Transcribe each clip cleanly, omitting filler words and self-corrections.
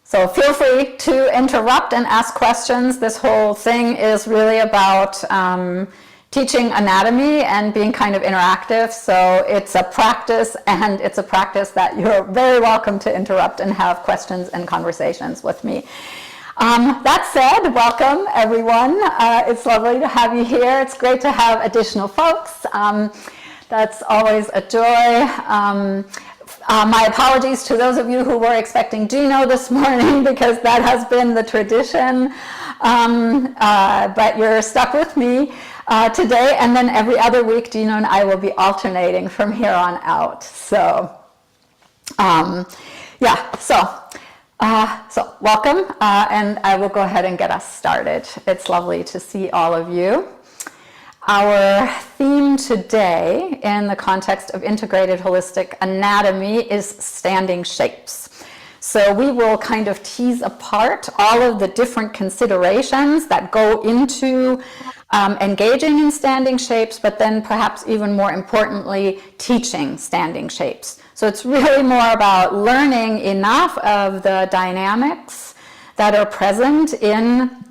So feel free to interrupt and ask questions. This whole thing is really about teaching anatomy and being kind of interactive. So it's a practice, and it's a practice that you're very welcome to interrupt and have questions and conversations with me. That said, welcome everyone. It's lovely to have you here. It's great to have additional folks. That's always a joy. My apologies to those of you who were expecting Gino this morning, because that has been the tradition, but you're stuck with me today, and then every other week Gino and I will be alternating from here on out. So yeah, so welcome, and I will go ahead and get us started. It's lovely to see all of you. Our theme today, in the context of integrated holistic anatomy, is standing shapes. So we will kind of tease apart all of the different considerations that go into engaging in standing shapes, but then perhaps even more importantly, teaching standing shapes. So it's really more about learning enough of the dynamics that are present in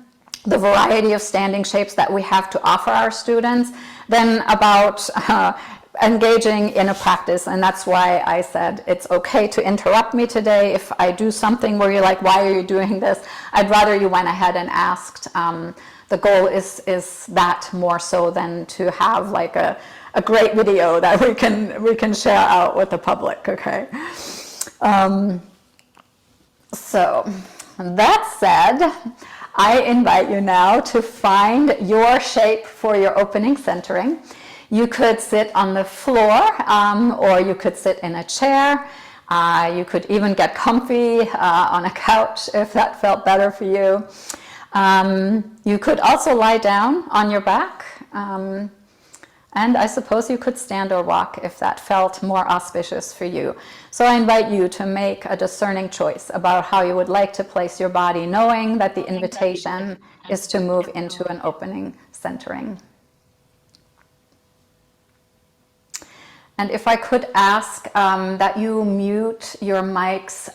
the variety of standing shapes that we have to offer our students, than about engaging in a practice. And that's why I said it's okay to interrupt me today if I do something where you're like, why are you doing this? I'd rather you went ahead and asked. The goal is that more so than to have like a great video that we can share out with the public, okay? So that said, I invite you now to find your shape for your opening centering. You could sit on the floor, or you could sit in a chair. You could even get comfy on a couch if that felt better for you. You could also lie down on your back. And I suppose you could stand or walk if that felt more auspicious for you. So I invite you to make a discerning choice about how you would like to place your body, knowing that the invitation is to move into an opening centering. And if I could ask that you mute your mics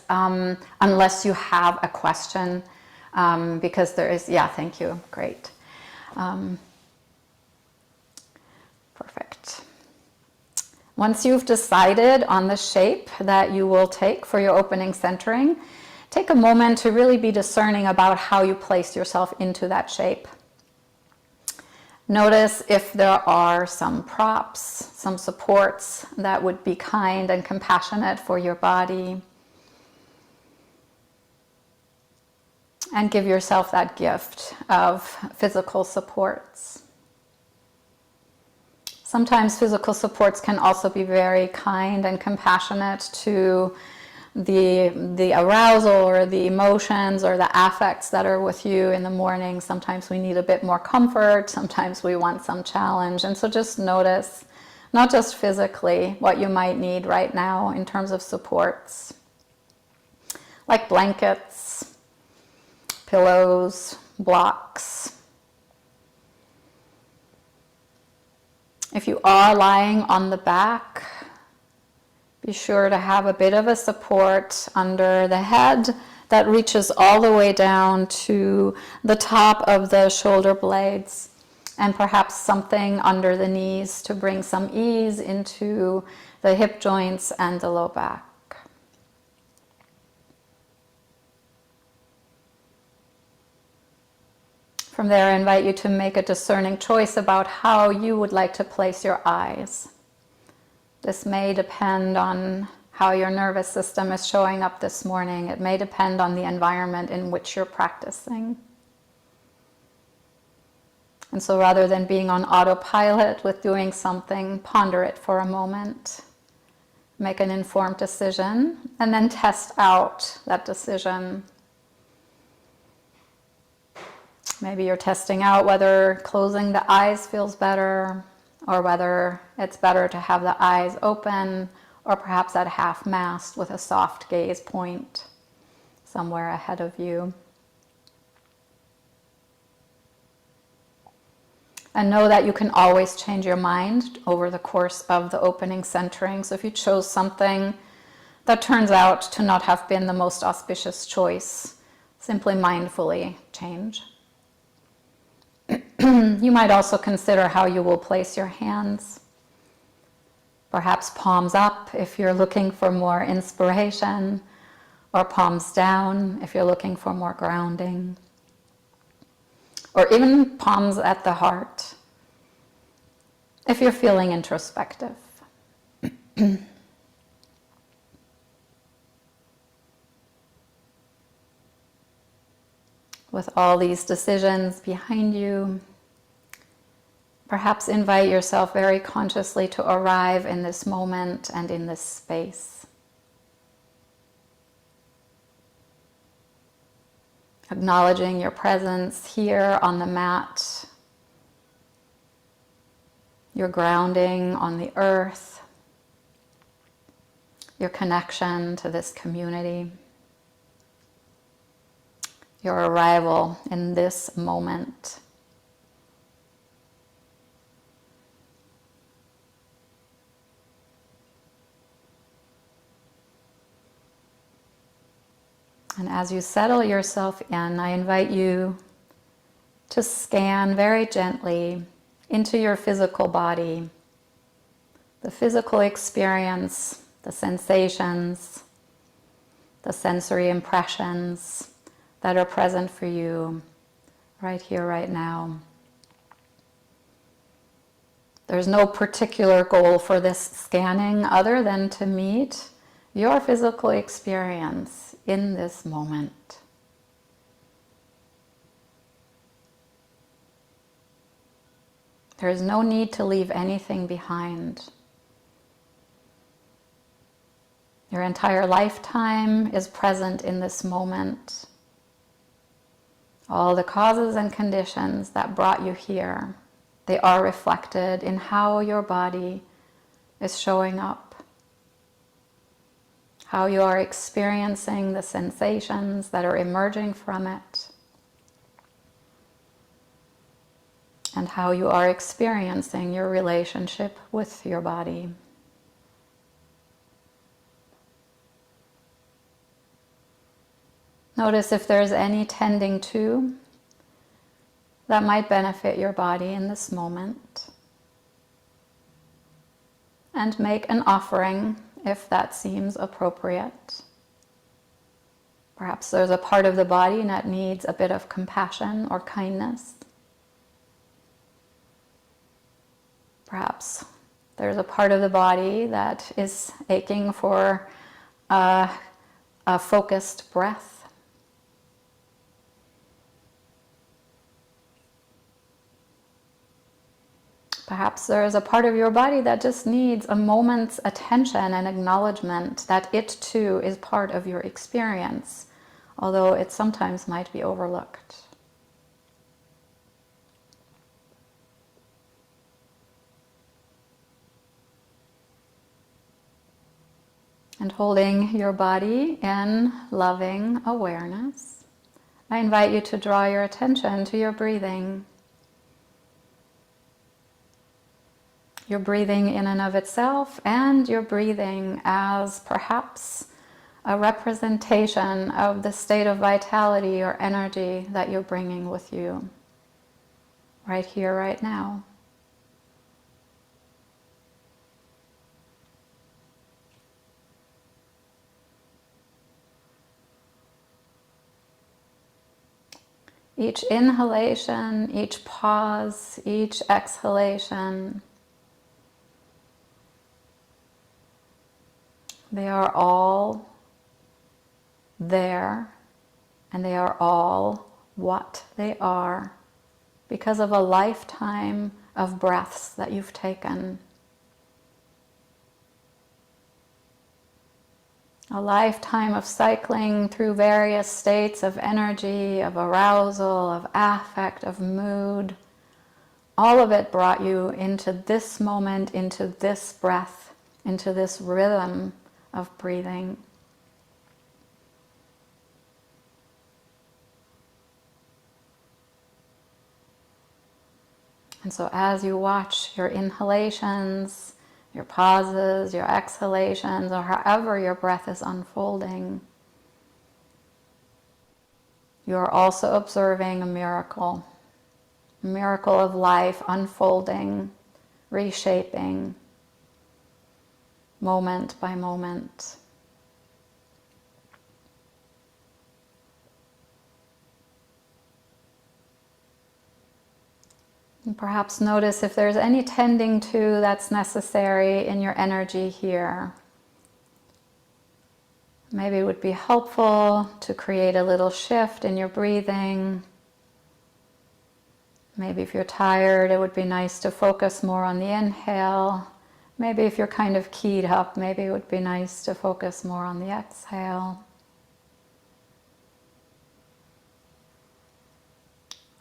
unless you have a question, because there is, yeah, thank you, great. Perfect. Once you've decided on the shape that you will take for your opening centering, take a moment to really be discerning about how you place yourself into that shape. Notice if there are some props, some supports that would be kind and compassionate for your body. And give yourself that gift of physical supports. Sometimes physical supports can also be very kind and compassionate to the arousal or the emotions or the affects that are with you in the morning. Sometimes we need a bit more comfort, sometimes we want some challenge. And so just notice, not just physically, what you might need right now in terms of supports, like blankets, pillows, blocks. If you are lying on the back, be sure to have a bit of a support under the head that reaches all the way down to the top of the shoulder blades, and perhaps something under the knees to bring some ease into the hip joints and the low back. From there, I invite you to make a discerning choice about how you would like to place your eyes. This may depend on how your nervous system is showing up this morning. It may depend on the environment in which you're practicing. And so rather than being on autopilot with doing something, ponder it for a moment. Make an informed decision, and then test out that decision. Maybe you're testing out whether closing the eyes feels better, or whether it's better to have the eyes open, or perhaps at half-mast with a soft gaze point somewhere ahead of you. And know that you can always change your mind over the course of the opening centering. So if you chose something that turns out to not have been the most auspicious choice, simply mindfully change. You might also consider how you will place your hands. Perhaps palms up if you're looking for more inspiration, or palms down if you're looking for more grounding, or even palms at the heart if you're feeling introspective. With all these decisions behind you, perhaps invite yourself very consciously to arrive in this moment and in this space. Acknowledging your presence here on the mat, your grounding on the earth, your connection to this community, your arrival in this moment. And as you settle yourself in, I invite you to scan very gently into your physical body, the physical experience, the sensations, the sensory impressions that are present for you right here, right now. There's no particular goal for this scanning other than to meet your physical experience in this moment. There is no need to leave anything behind. Your entire lifetime is present in this moment. All the causes and conditions that brought you here, they are reflected in how your body is showing up, how you are experiencing the sensations that are emerging from it, and how you are experiencing your relationship with your body. Notice if there's any tending to that might benefit your body in this moment. And make an offering if that seems appropriate. Perhaps there's a part of the body that needs a bit of compassion or kindness. Perhaps there's a part of the body that is aching for a focused breath. Perhaps there is a part of your body that just needs a moment's attention and acknowledgement that it too is part of your experience, although it sometimes might be overlooked. And holding your body in loving awareness, I invite you to draw your attention to your breathing. Your breathing in and of itself, and your breathing as perhaps a representation of the state of vitality or energy that you're bringing with you right here, right now. Each inhalation, each pause, each exhalation, they are all there, and they are all what they are because of a lifetime of breaths that you've taken. A lifetime of cycling through various states of energy, of arousal, of affect, of mood. All of it brought you into this moment, into this breath, into this rhythm of breathing. And so as you watch your inhalations your pauses, your exhalations, or however your breath is unfolding, you are also observing a miracle of life unfolding, reshaping, moment by moment. And perhaps notice if there's any tending to that's necessary in your energy here. Maybe it would be helpful to create a little shift in your breathing. Maybe if you're tired, it would be nice to focus more on the inhale. Maybe if you're kind of keyed up, maybe it would be nice to focus more on the exhale.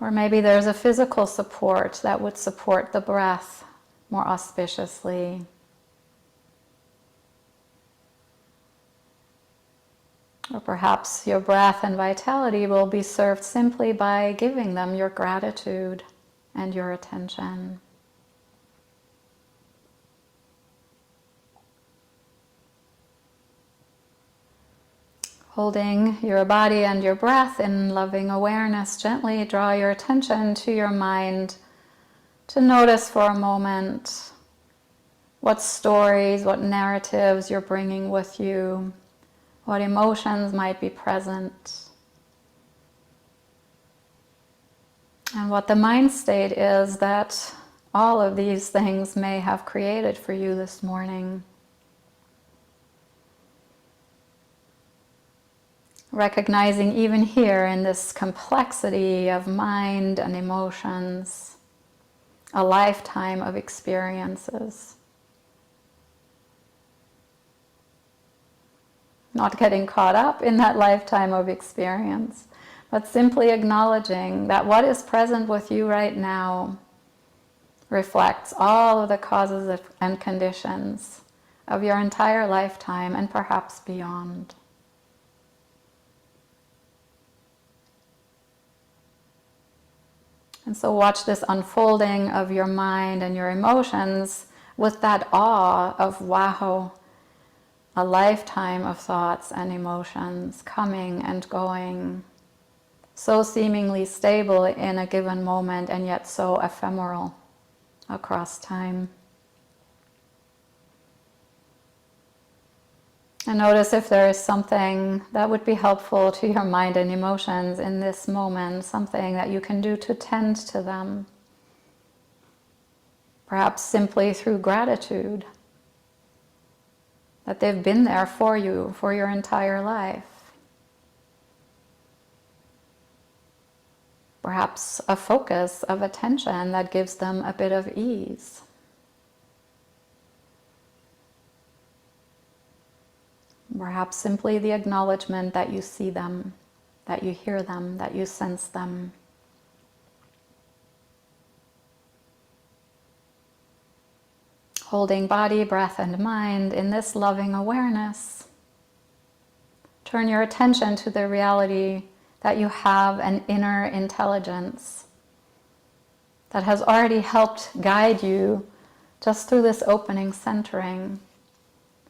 Or maybe there's a physical support that would support the breath more auspiciously. Or perhaps your breath and vitality will be served simply by giving them your gratitude and your attention. Holding your body and your breath in loving awareness, gently draw your attention to your mind to notice for a moment what stories, what narratives you're bringing with you, what emotions might be present, and what the mind state is that all of these things may have created for you this morning. Recognizing even here in this complexity of mind and emotions, a lifetime of experiences. Not getting caught up in that lifetime of experience, but simply acknowledging that what is present with you right now reflects all of the causes and conditions of your entire lifetime and perhaps beyond. And so watch this unfolding of your mind and your emotions with that awe of, wow, a lifetime of thoughts and emotions coming and going, so seemingly stable in a given moment and yet so ephemeral across time. And notice if there is something that would be helpful to your mind and emotions in this moment, something that you can do to tend to them. Perhaps simply through gratitude, that they've been there for you for your entire life. Perhaps a focus of attention that gives them a bit of ease. Perhaps simply the acknowledgement that you see them, that you hear them, that you sense them. Holding body, breath, and mind in this loving awareness. Turn your attention to the reality that you have an inner intelligence that has already helped guide you just through this opening centering.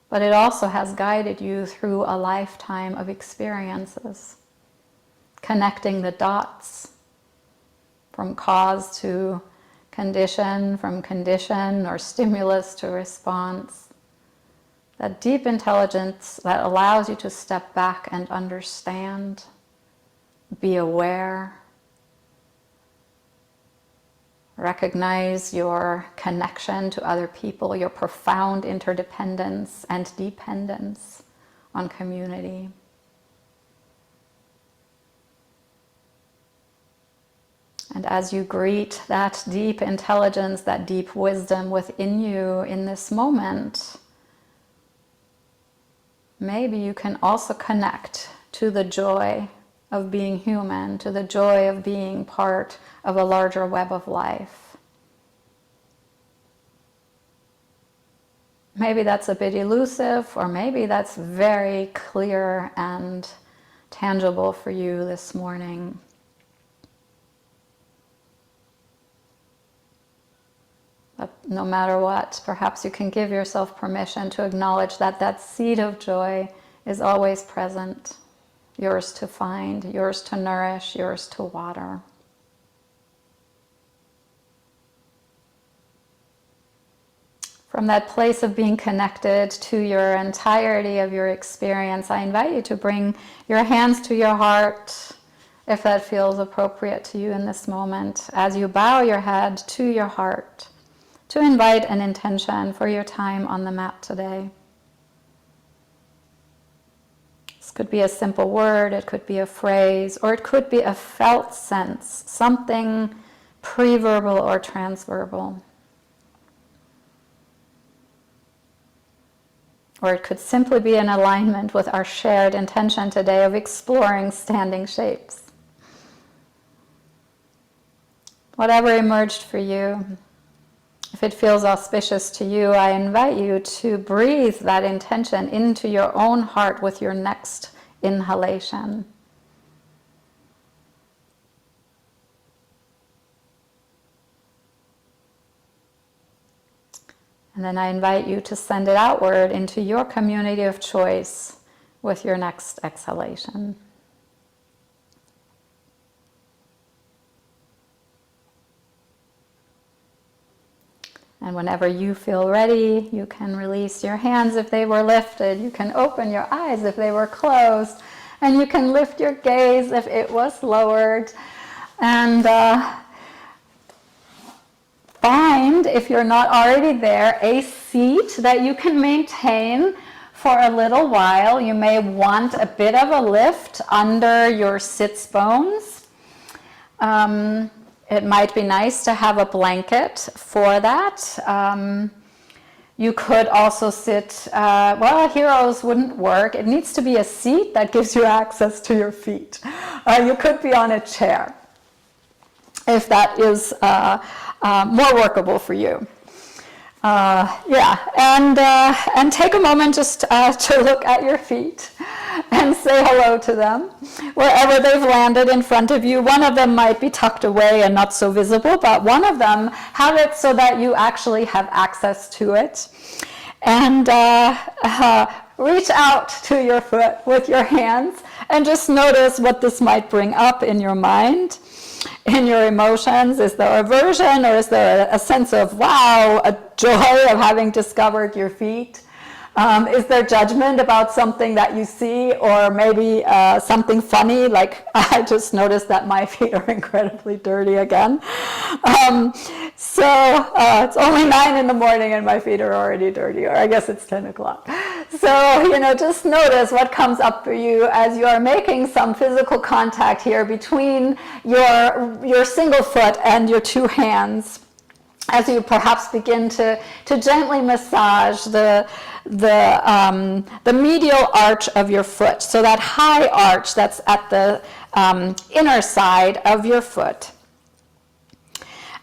But it also has guided you through a lifetime of experiences, connecting the dots from cause to condition, from condition or stimulus to response. That deep intelligence that allows you to step back and understand, be aware, recognize your connection to other people, your profound interdependence and dependence on community. And as you greet that deep intelligence, that deep wisdom within you in this moment, maybe you can also connect to the joy of being human, to the joy of being part of a larger web of life. Maybe that's a bit elusive, or maybe that's very clear and tangible for you this morning. no matter what, perhaps you can give yourself permission to acknowledge that that seed of joy is always present, yours to find, yours to nourish, yours to water. From that place of being connected to your entirety of your experience, I invite you to bring your hands to your heart, if that feels appropriate to you in this moment, as you bow your head to your heart, to invite an intention for your time on the mat today. This could be a simple word, it could be a phrase, or it could be a felt sense, something pre-verbal or transverbal. Or it could simply be an alignment with our shared intention today of exploring standing shapes. Whatever emerged for you, if it feels auspicious to you, I invite you to breathe that intention into your own heart with your next inhalation. And then I invite you to send it outward into your community of choice with your next exhalation. And whenever you feel ready, you can release your hands if they were lifted. You can open your eyes if they were closed. And you can lift your gaze if it was lowered. And find, if you're not already there, a seat that you can maintain for a little while. You may want a bit of a lift under your sits bones. It might be nice to have a blanket for that. You could also sit, heroes wouldn't work. It needs to be a seat that gives you access to your feet. You could be on a chair, if that is more workable for you. And take a moment just to look at your feet and say hello to them. Wherever they've landed in front of you, one of them might be tucked away and not so visible, but one of them, have it so that you actually have access to it. And reach out to your foot with your hands and just notice what this might bring up in your mind, in your emotions. Is there aversion, or is there a sense of, wow, a joy of having discovered your feet? Is there judgment about something that you see, or maybe something funny, like I just noticed that my feet are incredibly dirty again. It's only 9 in the morning and my feet are already dirty, or I guess it's 10 o'clock. So, just notice what comes up for you as you are making some physical contact here between your single foot and your two hands, as you perhaps begin to gently massage the medial arch of your foot, so that high arch that's at the inner side of your foot.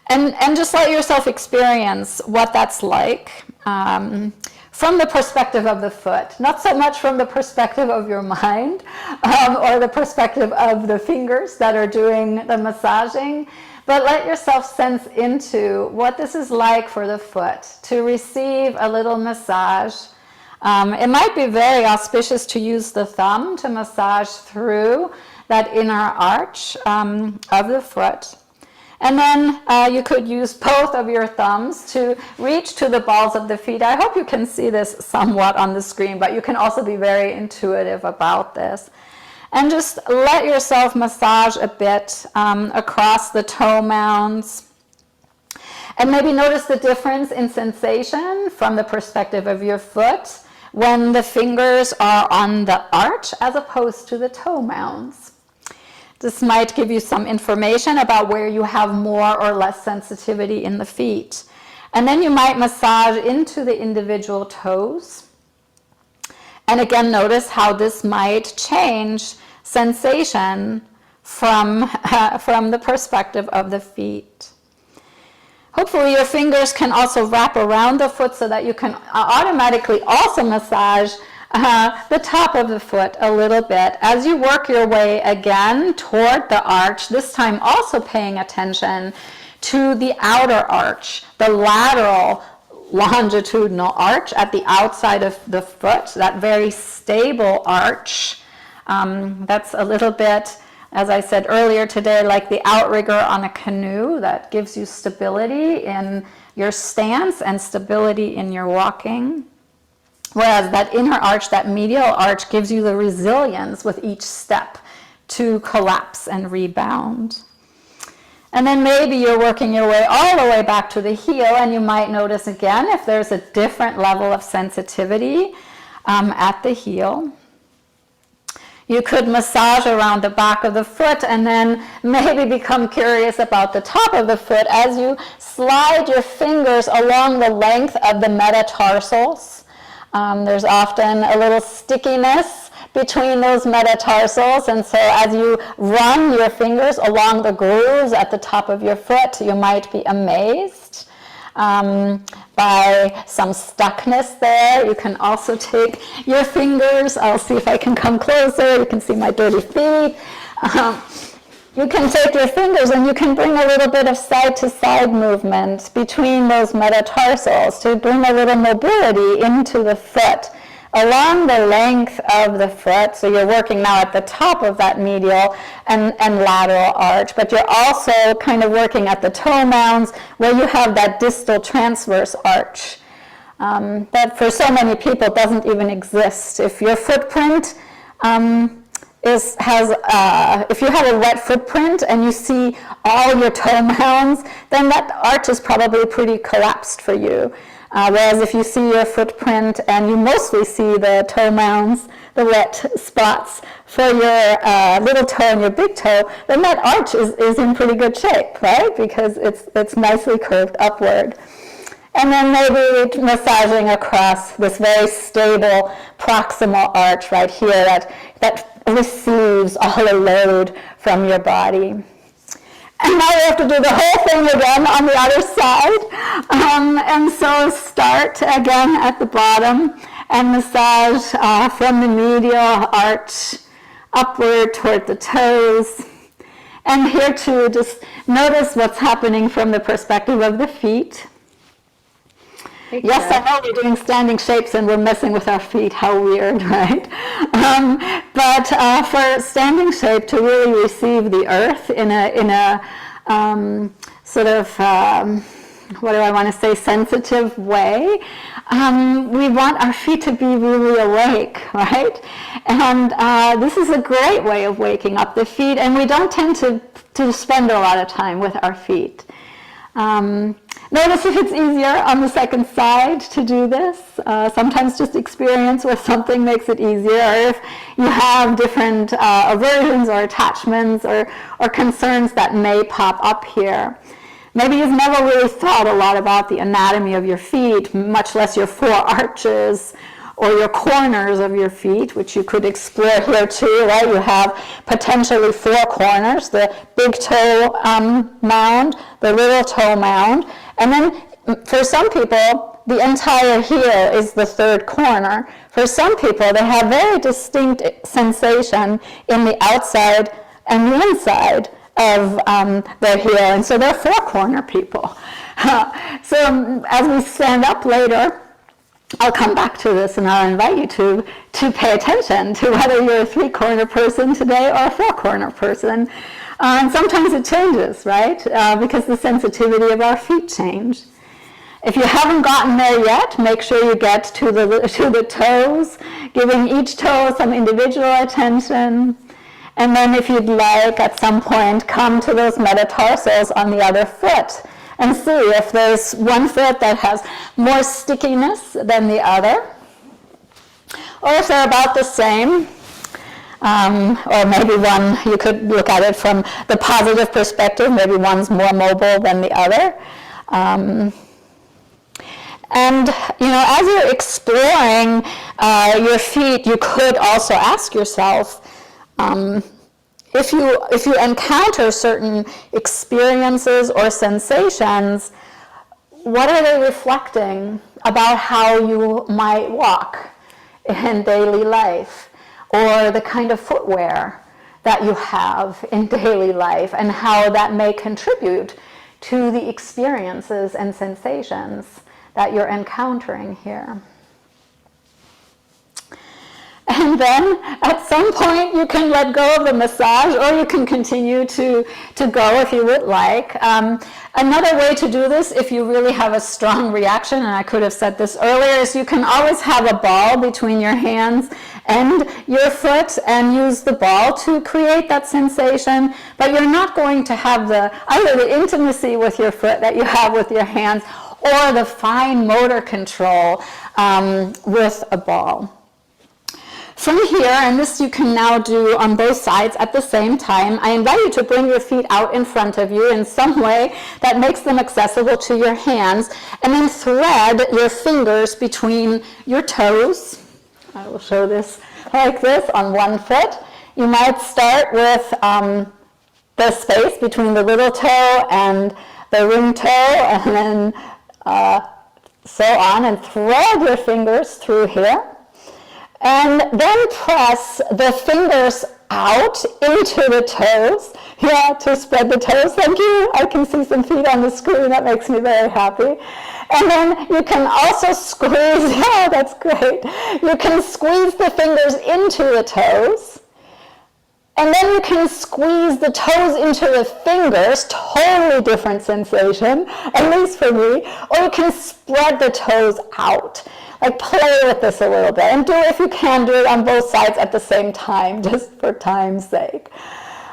And just let yourself experience what that's like from the perspective of the foot, not so much from the perspective of your mind or the perspective of the fingers that are doing the massaging. But let yourself sense into what this is like for the foot to receive a little massage. It might be very auspicious to use the thumb to massage through that inner arch of the foot. And then you could use both of your thumbs to reach to the balls of the feet. I hope you can see this somewhat on the screen, but you can also be very intuitive about this. And just let yourself massage a bit across the toe mounds. And maybe notice the difference in sensation from the perspective of your foot when the fingers are on the arch as opposed to the toe mounds. This might give you some information about where you have more or less sensitivity in the feet. And then you might massage into the individual toes. And again, notice how this might change sensation from the perspective of the feet. Hopefully your fingers can also wrap around the foot so that you can automatically also massage the top of the foot a little bit as you work your way again toward the arch, this time also paying attention to the outer arch, the lateral longitudinal arch at the outside of the foot, that very stable arch. That's a little bit, as I said earlier today, like the outrigger on a canoe that gives you stability in your stance and stability in your walking. Whereas that inner arch, that medial arch, gives you the resilience with each step to collapse and rebound. And then maybe you're working your way all the way back to the heel, and you might notice again if there's a different level of sensitivity at the heel. You could massage around the back of the foot and then maybe become curious about the top of the foot as you slide your fingers along the length of the metatarsals. There's often a little stickiness between those metatarsals, and so as you run your fingers along the grooves at the top of your foot, you might be amazed by some stuckness there. You can also take your fingers, I'll see if I can come closer, you can see my dirty feet. You can take your fingers and you can bring a little bit of side-to-side movement between those metatarsals to bring a little mobility into the foot along the length of the foot. So you're working now at the top of that medial and lateral arch, but you're also kind of working at the toe mounds where you have that distal transverse arch that for so many people doesn't even exist. If your footprint if you have a wet footprint and you see all your toe mounds, then that arch is probably pretty collapsed for you. Whereas if you see your footprint and you mostly see the toe mounds, the wet spots for your little toe and your big toe, then that arch is in pretty good shape, right? Because it's nicely curved upward. And then maybe massaging across this very stable proximal arch right here that receives all the load from your body. And now we have to do the whole thing again on the other side. And so start again at the bottom and massage from the medial arch upward toward the toes. And here too, just notice what's happening from the perspective of the feet. Yes, I know we're doing standing shapes and we're messing with our feet. How weird, right? But for standing shape to really receive the earth in a sort of, what do I want to say, sensitive way, we want our feet to be really awake, right? And this is a great way of waking up the feet, and we don't tend to spend a lot of time with our feet. Notice if it's easier on the second side to do this. Sometimes just experience where something makes it easier, or if you have different aversions or attachments or concerns that may pop up here. Maybe you've never really thought a lot about the anatomy of your feet, much less your four arches or your corners of your feet, which you could explore here too, right? You have potentially four corners, the big toe mound, the little toe mound, and then for some people, the entire heel is the third corner. For some people, they have very distinct sensation in the outside and the inside of their heel, and so they're four-corner people. So as we stand up later, I'll come back to this and I'll invite you to pay attention to whether you're a three-corner person today or a four-corner person. And sometimes it changes, right? Because the sensitivity of our feet change. If you haven't gotten there yet, make sure you get to the toes, giving each toe some individual attention. And then if you'd like, at some point, come to those metatarsals on the other foot and see if there's one foot that has more stickiness than the other, or if they're about the same. Or maybe one, you could look at it from the positive perspective, maybe one's more mobile than the other. And, as you're exploring your feet, you could also ask yourself, if you encounter certain experiences or sensations, what are they reflecting about how you might walk in daily life, or the kind of footwear that you have in daily life, and how that may contribute to the experiences and sensations that you're encountering here. And then at some point you can let go of the massage, or you can continue to go if you would like. Another way to do this, if you really have a strong reaction, and I could have said this earlier, is you can always have a ball between your hands and your foot and use the ball to create that sensation, but you're not going to have either the intimacy with your foot that you have with your hands or the fine motor control with a ball. From here, and this you can now do on both sides at the same time, I invite you to bring your feet out in front of you in some way that makes them accessible to your hands, and then thread your fingers between your toes. I will show this like this on one foot. You might start with the space between the little toe and the ring toe, and then so on, and thread your fingers through here. And then press the fingers out into the toes. Yeah, to spread the toes. Thank you. I can see some feet on the screen. That makes me very happy. And then you can also squeeze. Yeah, that's great. You can squeeze the fingers into the toes. And then you can squeeze the toes into the fingers, totally different sensation, at least for me. Or you can spread the toes out. Like, play with this a little bit, and do it if you can, do it on both sides at the same time, just for time's sake,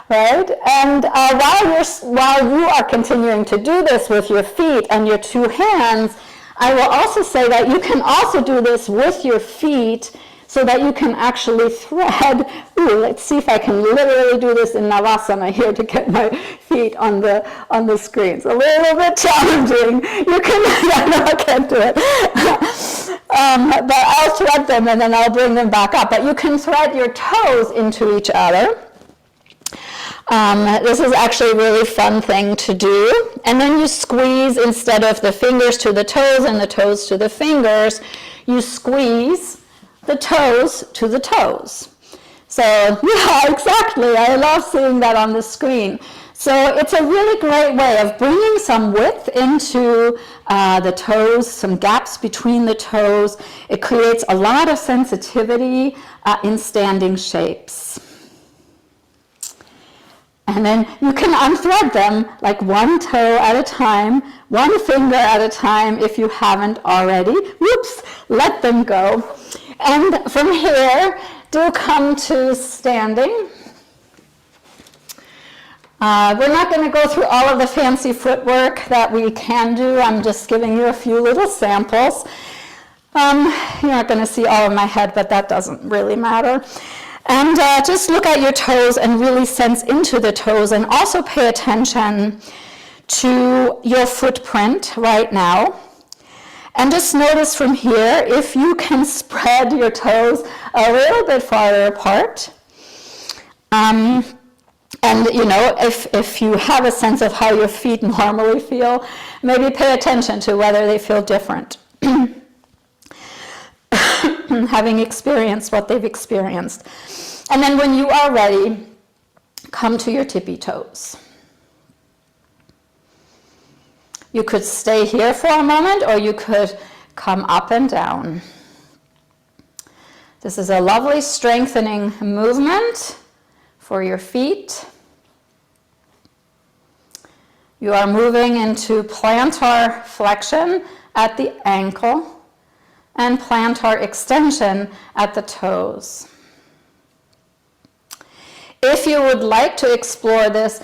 right? And while you are continuing to do this with your feet and your two hands, I will also say that you can also do this with your feet, so that you can actually thread. Let's see if I can literally do this in Navasana here to get my feet on the screen. It's a little bit challenging. You can, no, I can't do it. But I'll thread them and then I'll bring them back up. But you can thread your toes into each other. This is actually a really fun thing to do. And then you squeeze, instead of the fingers to the toes and the toes to the fingers, you squeeze the toes to the toes. So yeah, exactly. I love seeing that on the screen. So it's a really great way of bringing some width into the toes, some gaps between the toes. It creates a lot of sensitivity in standing shapes. And then you can unthread them like one toe at a time, one finger at a time if you haven't already. Whoops, let them go. And from here, do come to standing. We're not going to go through all of the fancy footwork that we can do. I'm just giving you a few little samples. You're not going to see all of my head, but that doesn't really matter. And just look at your toes and really sense into the toes, and also pay attention to your footprint right now. And just notice from here if you can spread your toes a little bit farther apart. And you know, if you have a sense of how your feet normally feel, maybe pay attention to whether they feel different. Having experienced what they've experienced. And then when you are ready, come to your tippy toes. You could stay here for a moment, or you could come up and down. This is a lovely strengthening movement for your feet. You are moving into plantar flexion at the ankle and plantar extension at the toes. If you would like to explore this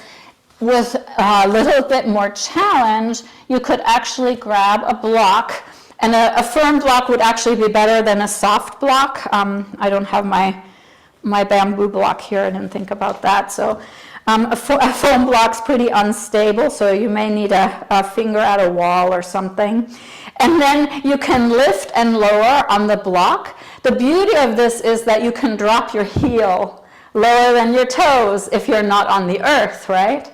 with a little bit more challenge, you could actually grab a block, and a firm block would actually be better than a soft block. I don't have my bamboo block here. I didn't think about that. So a foam block's pretty unstable, so you may need a finger at a wall or something. And then you can lift and lower on the block. The beauty of this is that you can drop your heel lower than your toes if you're not on the earth, right?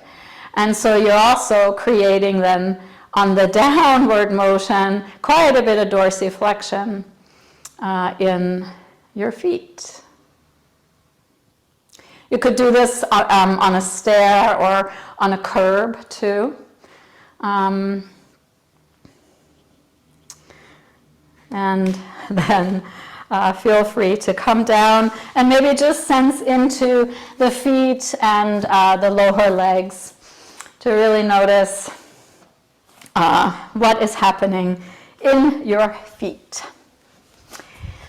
And so you're also creating then on the downward motion quite a bit of dorsiflexion in your feet. You could do this on a stair or on a curb too. And then feel free to come down and maybe just sense into the feet and the lower legs to really notice what is happening in your feet.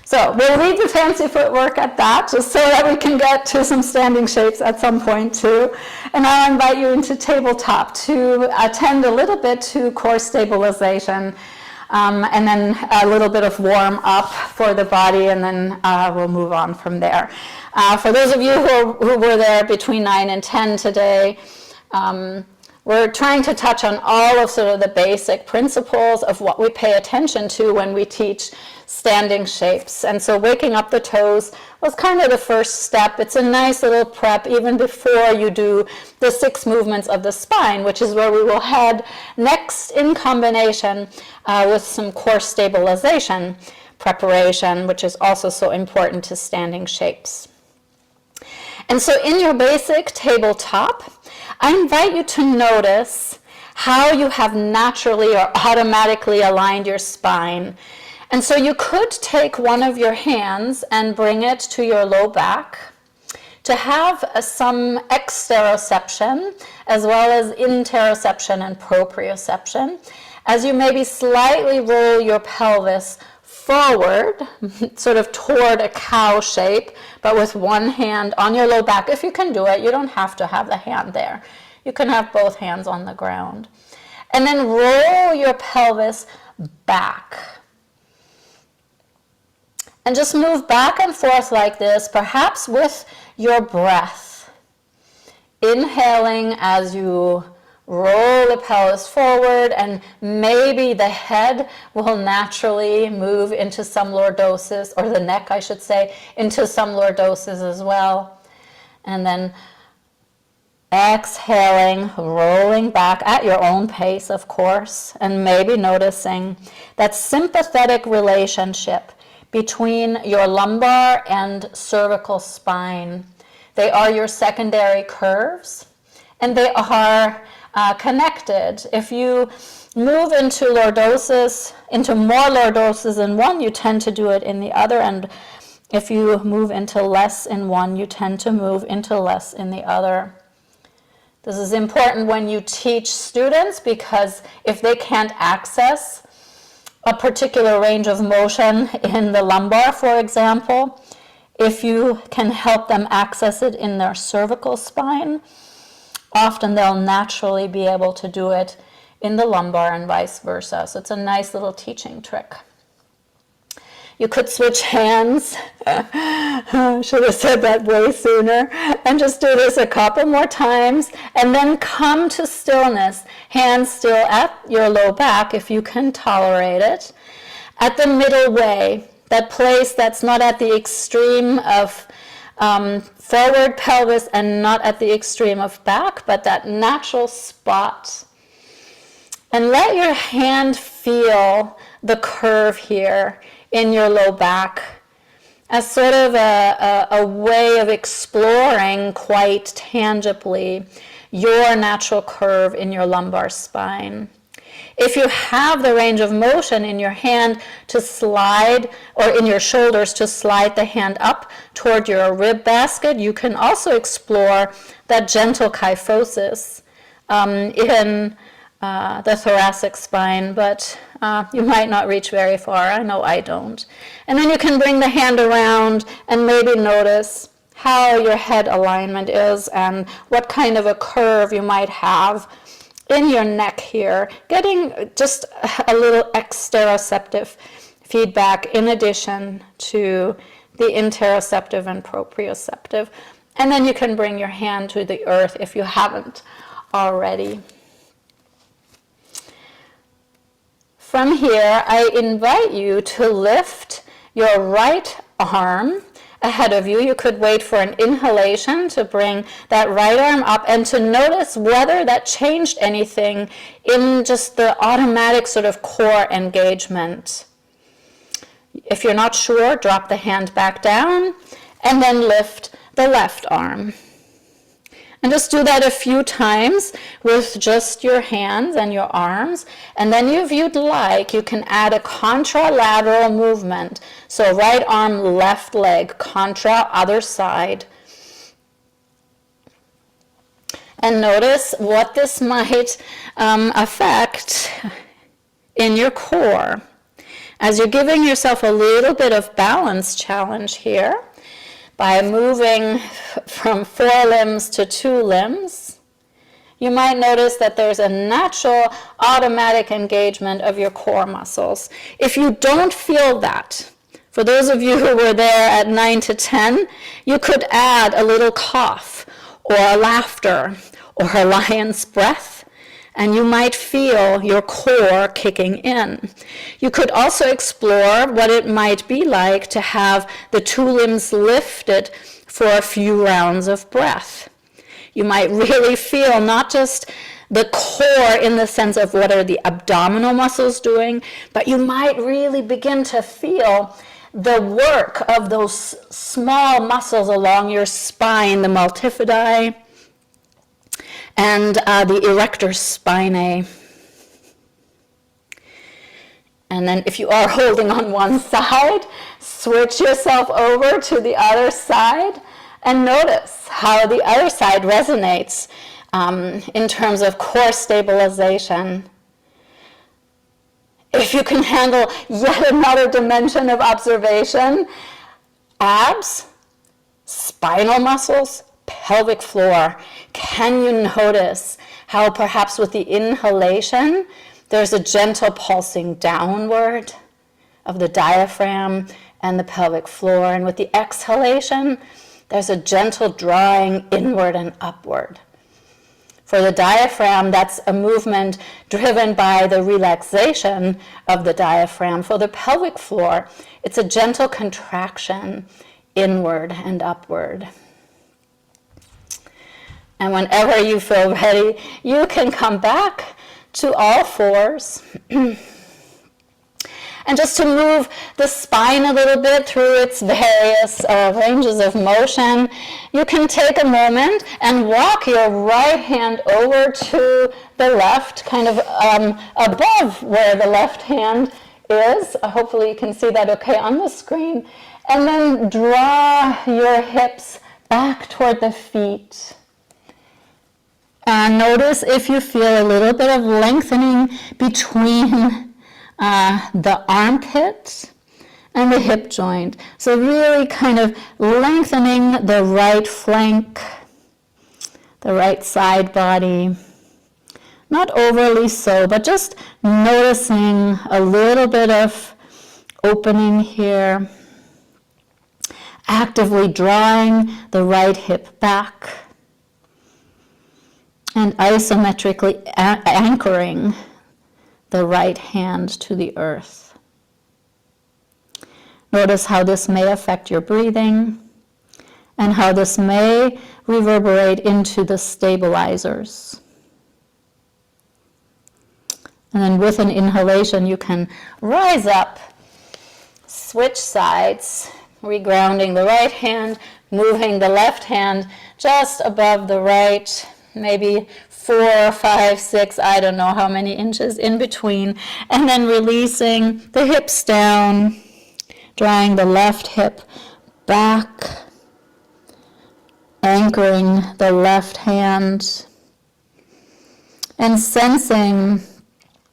So we'll leave the fancy footwork at that, just so that we can get to some standing shapes at some point too. And I'll invite you into tabletop to attend a little bit to core stabilization, and then a little bit of warm up for the body, and then we'll move on from there. For those of you who were there between 9 and 10 today, we're trying to touch on all of sort of the basic principles of what we pay attention to when we teach standing shapes. And so waking up the toes was kind of the first step. It's a nice little prep even before you do the 6 movements of the spine, which is where we will head next in combination with some core stabilization preparation, which is also so important to standing shapes. And so in your basic tabletop, I invite you to notice how you have naturally or automatically aligned your spine. And so you could take one of your hands and bring it to your low back to have some exteroception as well as interoception and proprioception, as you maybe slightly roll your pelvis forward, sort of toward a cow shape, but with one hand on your low back. If you can do it, you don't have to have the hand there. You can have both hands on the ground. And then roll your pelvis back. And just move back and forth like this, perhaps with your breath. Inhaling as you roll the pelvis forward, and maybe the head will naturally move into some lordosis, or the neck, I should say, into some lordosis as well. And then exhaling, rolling back at your own pace, of course, and maybe noticing that sympathetic relationship between your lumbar and cervical spine. They are your secondary curves, and they are connected. If you move into lordosis, into more lordosis in one, you tend to do it in the other, and if you move into less in one, you tend to move into less in the other. This is important when you teach students, because if they can't access a particular range of motion in the lumbar, for example, if you can help them access it in their cervical spine, often they'll naturally be able to do it in the lumbar and vice versa. So it's a nice little teaching trick. You could switch hands. Should have said that way sooner. And just do this a couple more times, and then come to stillness. Hands still at your low back if you can tolerate it. At the middle way, that place that's not at the extreme of forward pelvis and not at the extreme of back, but that natural spot. And let your hand feel the curve here in your low back as sort of a way of exploring quite tangibly your natural curve in your lumbar spine. If you have the range of motion in your hand to slide, or in your shoulders to slide the hand up toward your rib basket, you can also explore that gentle kyphosis in the thoracic spine, but you might not reach very far. I know I don't. And then you can bring the hand around and maybe notice how your head alignment is and what kind of a curve you might have in your neck here, getting just a little exteroceptive feedback in addition to the interoceptive and proprioceptive. And then you can bring your hand to the earth if you haven't already. From here, I invite you to lift your right arm ahead of you. You could wait for an inhalation to bring that right arm up and to notice whether that changed anything in just the automatic sort of core engagement. If you're not sure, drop the hand back down and then lift the left arm. And just do that a few times with just your hands and your arms. And then if you'd like, you can add a contralateral movement. So right arm, left leg, contra, other side. And notice what this might affect in your core. As you're giving yourself a little bit of balance challenge here, by moving from 4 limbs to 2 limbs, you might notice that there's a natural automatic engagement of your core muscles. If you don't feel that, for those of you who were there at 9 to 10, you could add a little cough or a laughter or a lion's breath, and you might feel your core kicking in. You could also explore what it might be like to have the 2 limbs lifted for a few rounds of breath. You might really feel not just the core in the sense of what are the abdominal muscles doing, but you might really begin to feel the work of those small muscles along your spine, the multifidi, and the erector spinae. And then if you are holding on one side, switch yourself over to the other side and notice how the other side resonates in terms of core stabilization. If you can handle yet another dimension of observation, abs, spinal muscles, pelvic floor. Can you notice how perhaps with the inhalation, there's a gentle pulsing downward of the diaphragm and the pelvic floor, and with the exhalation, there's a gentle drawing inward and upward. For the diaphragm, that's a movement driven by the relaxation of the diaphragm. For the pelvic floor, it's a gentle contraction inward and upward. And whenever you feel ready, you can come back to all fours. And just to move the spine a little bit through its various ranges of motion, you can take a moment and walk your right hand over to the left, kind of above where the left hand is. Hopefully you can see that okay on the screen. And then draw your hips back toward the feet. And notice if you feel a little bit of lengthening between the armpit and the hip joint. So really kind of lengthening the right flank, the right side body. Not overly so, but just noticing a little bit of opening here. Actively drawing the right hip back. And isometrically anchoring the right hand to the earth. Notice how this may affect your breathing and how this may reverberate into the stabilizers. And then with an inhalation, you can rise up, switch sides, regrounding the right hand, moving the left hand just above the right, maybe 4, 5, 6, I don't know how many inches in between, and then releasing the hips down, drawing the left hip back, anchoring the left hand, and sensing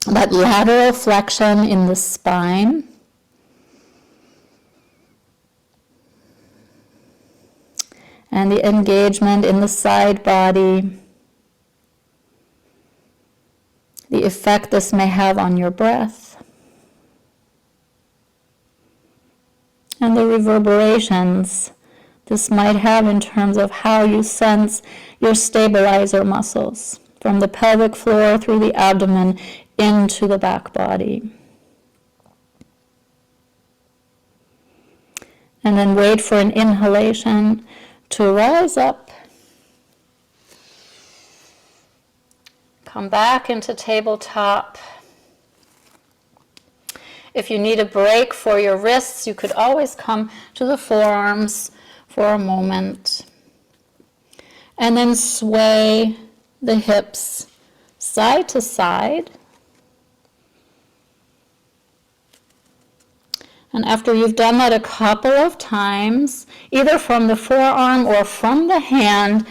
that lateral flexion in the spine. And the engagement in the side body. The effect this may have on your breath, and the reverberations this might have in terms of how you sense your stabilizer muscles from the pelvic floor through the abdomen into the back body. And then wait for an inhalation to rise up. Come back into tabletop. If you need a break for your wrists, you could always come to the forearms for a moment. And then sway the hips side to side. And after you've done that a couple of times, either from the forearm or from the hand,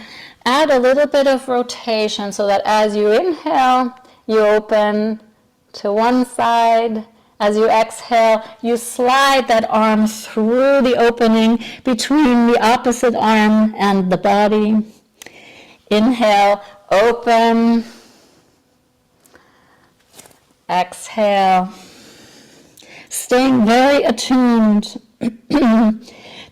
add a little bit of rotation so that as you inhale, you open to one side. As you exhale, you slide that arm through the opening between the opposite arm and the body. Inhale, open. Exhale. Staying very attuned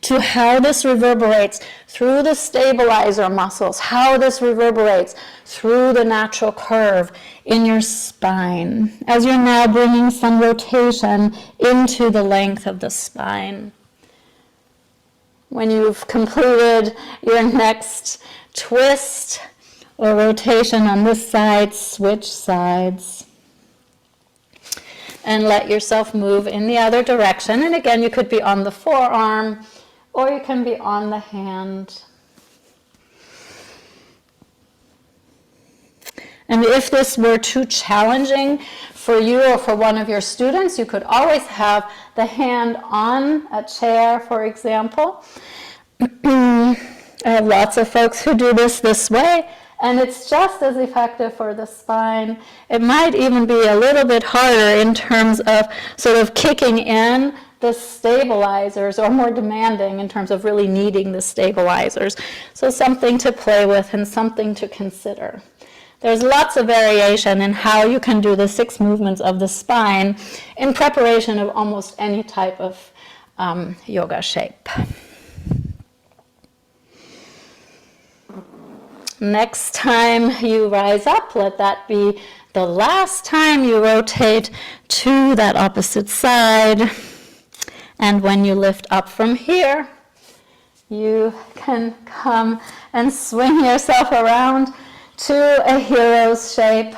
to how this reverberates through the stabilizer muscles, how this reverberates through the natural curve in your spine, as you're now bringing some rotation into the length of the spine. When you've completed your next twist or rotation on this side, switch sides. And let yourself move in the other direction. And again, you could be on the forearm or you can be on the hand. And if this were too challenging for you or for one of your students, you could always have the hand on a chair, for example. I have lots of folks who do this way. And it's just as effective for the spine. It might even be a little bit harder in terms of sort of kicking in the stabilizers, or more demanding in terms of really needing the stabilizers. So something to play with and something to consider. There's lots of variation in how you can do the 6 movements of the spine in preparation of almost any type of yoga shape. Next time you rise up, let that be the last time you rotate to that opposite side. And when you lift up from here, you can come and swing yourself around to a hero's shape.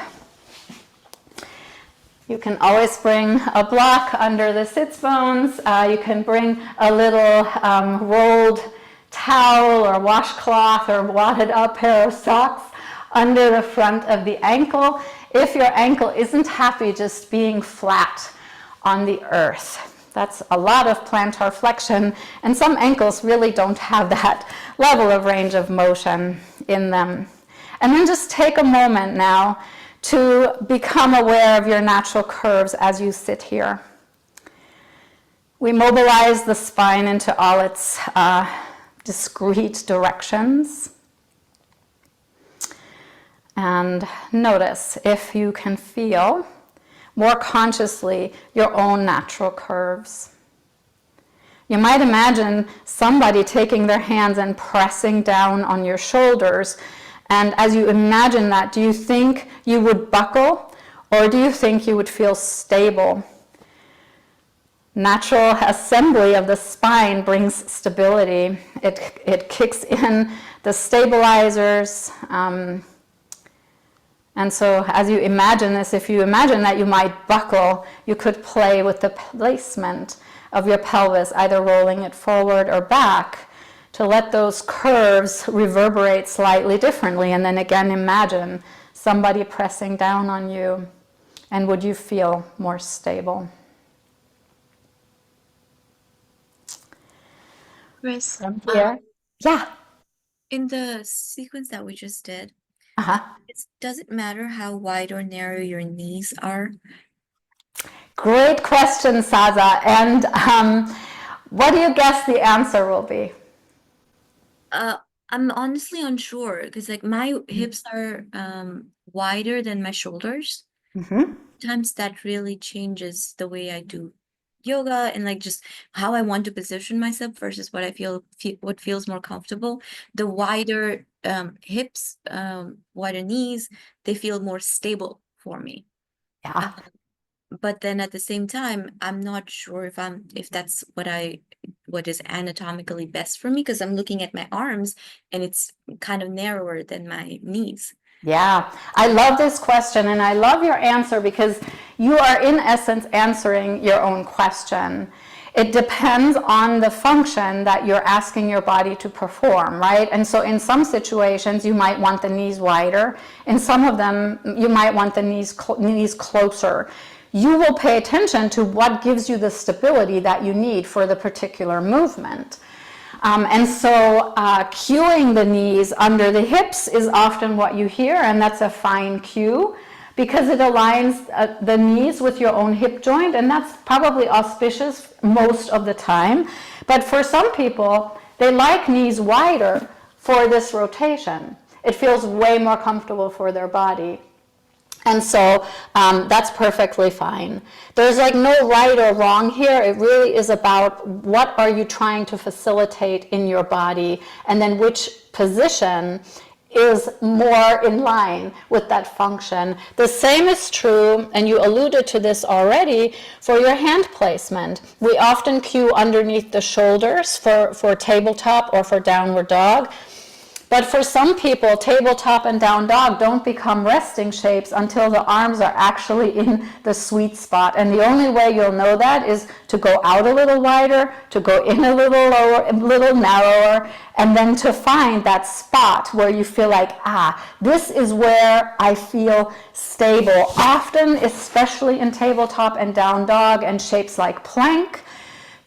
You can always bring a block under the sits bones. You can bring a little rolled towel or washcloth or wadded up pair of socks under the front of the ankle if your ankle isn't happy just being flat on the earth. That's a lot of plantar flexion, and some ankles really don't have that level of range of motion in them. And then just take a moment now to become aware of your natural curves as you sit here. We mobilize the spine into all its discrete directions. And notice if you can feel more consciously your own natural curves. You might imagine somebody taking their hands and pressing down on your shoulders. And as you imagine that, do you think you would buckle, or do you think you would feel stable? Natural assembly of the spine brings stability. It kicks in the stabilizers. And so as you imagine this, if you imagine that you might buckle, you could play with the placement of your pelvis, either rolling it forward or back, to let those curves reverberate slightly differently. And then again, imagine somebody pressing down on you, and would you feel more stable? Chris, From here, yeah. in the sequence that we just did, Uh-huh. does it matter how wide or narrow your knees are? Great question, Saza. And what do you guess the answer will be? I'm honestly unsure because like my hips are wider than my shoulders. Mm-hmm. Sometimes that really changes the way I do yoga and like just how I want to position myself versus what I feel what feels more comfortable. The wider hips, wider knees, they feel more stable for me. Yeah. But then at the same time, I'm not sure if that's what is anatomically best for me because I'm looking at my arms and it's kind of narrower than my knees. Yeah, I love this question, and I love your answer because you are in essence answering your own question. it depends on the function that you're asking your body to perform, right? And so in some situations, you might want the knees wider. In some of them, you might want the knees closer. You will pay attention to what gives you the stability that you need for the particular movement. And so cueing the knees under the hips is often what you hear, and that's a fine cue, because it aligns the knees with your own hip joint, and that's probably auspicious most of the time. But for some people, they like knees wider for this rotation. It feels way more comfortable for their body. And so that's perfectly fine. There's like no right or wrong here. It really is about what are you trying to facilitate in your body, and then which position is more in line with that function. The same is true, and you alluded to this already, for your hand placement. We often cue underneath the shoulders for tabletop or for downward dog. But for some people, tabletop and down dog don't become resting shapes until the arms are actually in the sweet spot. And the only way you'll know that is to go out a little wider, to go in a little lower, a little narrower, and then to find that spot where you feel like, this is where I feel stable. Often, especially in tabletop and down dog and shapes like plank,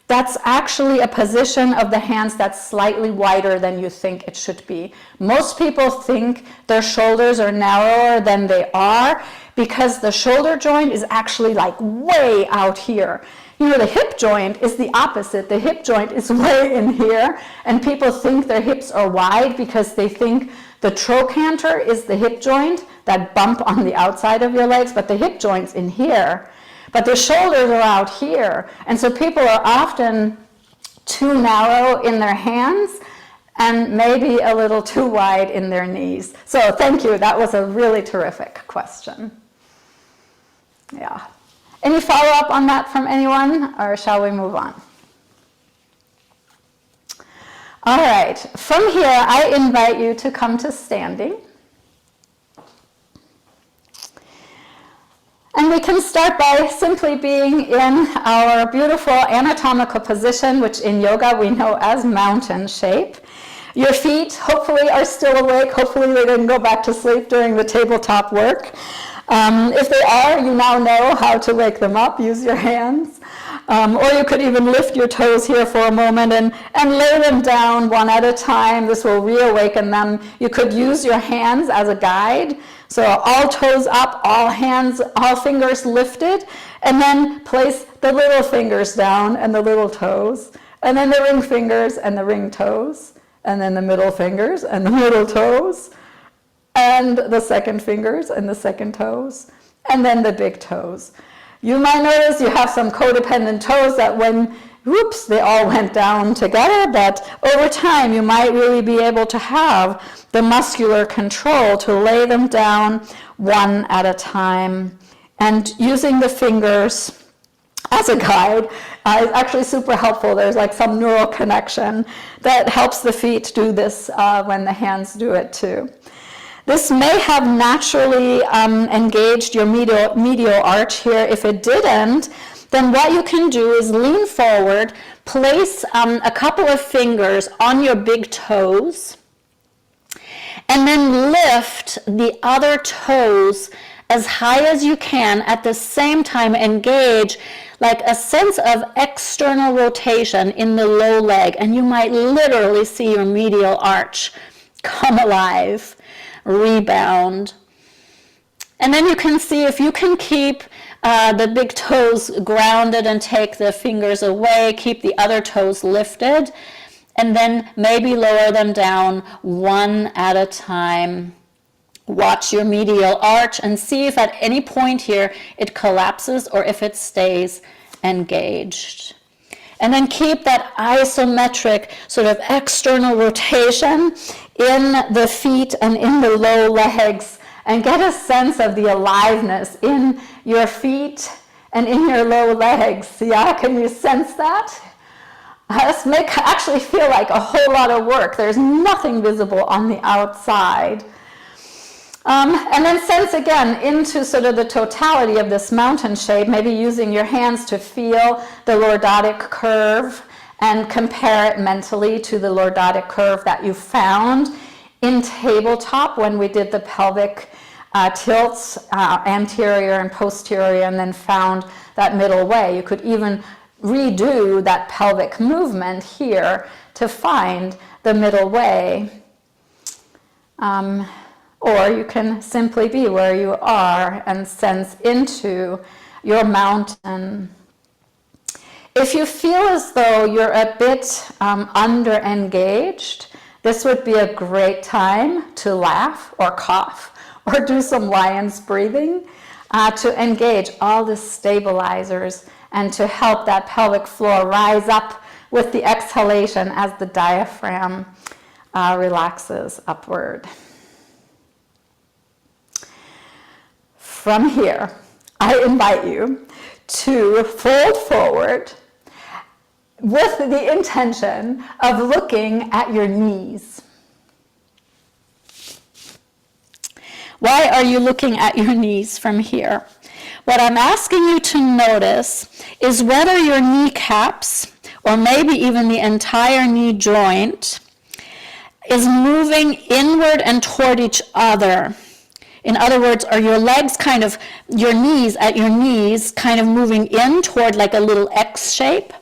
that's actually a position of the hands that's slightly wider than you think it should be. Most people think their shoulders are narrower than they are because the shoulder joint is actually like way out here. You know, the hip joint is the opposite. The hip joint is way in here, and people think their hips are wide because they think the trochanter is the hip joint, that bump on the outside of your legs, but the hip joint's in here. But the shoulders are out here. And so people are often too narrow in their hands and maybe a little too wide in their knees. So thank you. That was a really terrific question. Yeah. Any follow-up on that from anyone, or shall we move on? All right. From here, I invite you to come to standing. And we can start by simply being in our beautiful anatomical position, which in yoga we know as mountain shape. Your feet hopefully are still awake. Hopefully they didn't go back to sleep during the tabletop work. If they are, you now know how to wake them up. Use your hands. Or you could even lift your toes here for a moment and lay them down one at a time. This will reawaken them. You could use your hands as a guide. So all toes up, all hands, all fingers lifted, and then place the little fingers down and the little toes, and then the ring fingers and the ring toes, and then the middle fingers and the middle toes, and the second fingers and the second toes, and then the big toes. You might notice you have some codependent toes that when, whoops, they all went down together, but over time you might really be able to have the muscular control to lay them down one at a time. And using the fingers as a guide is actually super helpful. There's like some neural connection that helps the feet do this when the hands do it too. This may have naturally engaged your medial arch here. If it didn't, then what you can do is lean forward, place a couple of fingers on your big toes, and then lift the other toes as high as you can. At the same time, engage like a sense of external rotation in the low leg, and you might literally see your medial arch come alive, rebound. And then you can see if you can keep the big toes grounded and take the fingers away, keep the other toes lifted, and then maybe lower them down one at a time. Watch your medial arch and see if at any point here it collapses or if it stays engaged. And then keep that isometric sort of external rotation in the feet and in the low legs, and get a sense of the aliveness in your feet and in your low legs. Yeah, can you sense that? This may actually feel like a whole lot of work. There's nothing visible on the outside. And then sense again into sort of the totality of this mountain shape, maybe using your hands to feel the lordotic curve and compare it mentally to the lordotic curve that you found in tabletop when we did the pelvic tilts, anterior and posterior, and then found that middle way. You could even redo that pelvic movement here to find the middle way. Or you can simply be where you are and sense into your mountain. If you feel as though you're a bit under-engaged, this would be a great time to laugh or cough or do some lion's breathing to engage all the stabilizers and to help that pelvic floor rise up with the exhalation as the diaphragm relaxes upward. From here, I invite you to fold forward with the intention of looking at your knees. Why are you looking at your knees from here? What I'm asking you to notice is whether your kneecaps, or maybe even the entire knee joint, is moving inward and toward each other. In other words, are your legs kind of, your knees at your knees kind of moving in toward like a little X shape?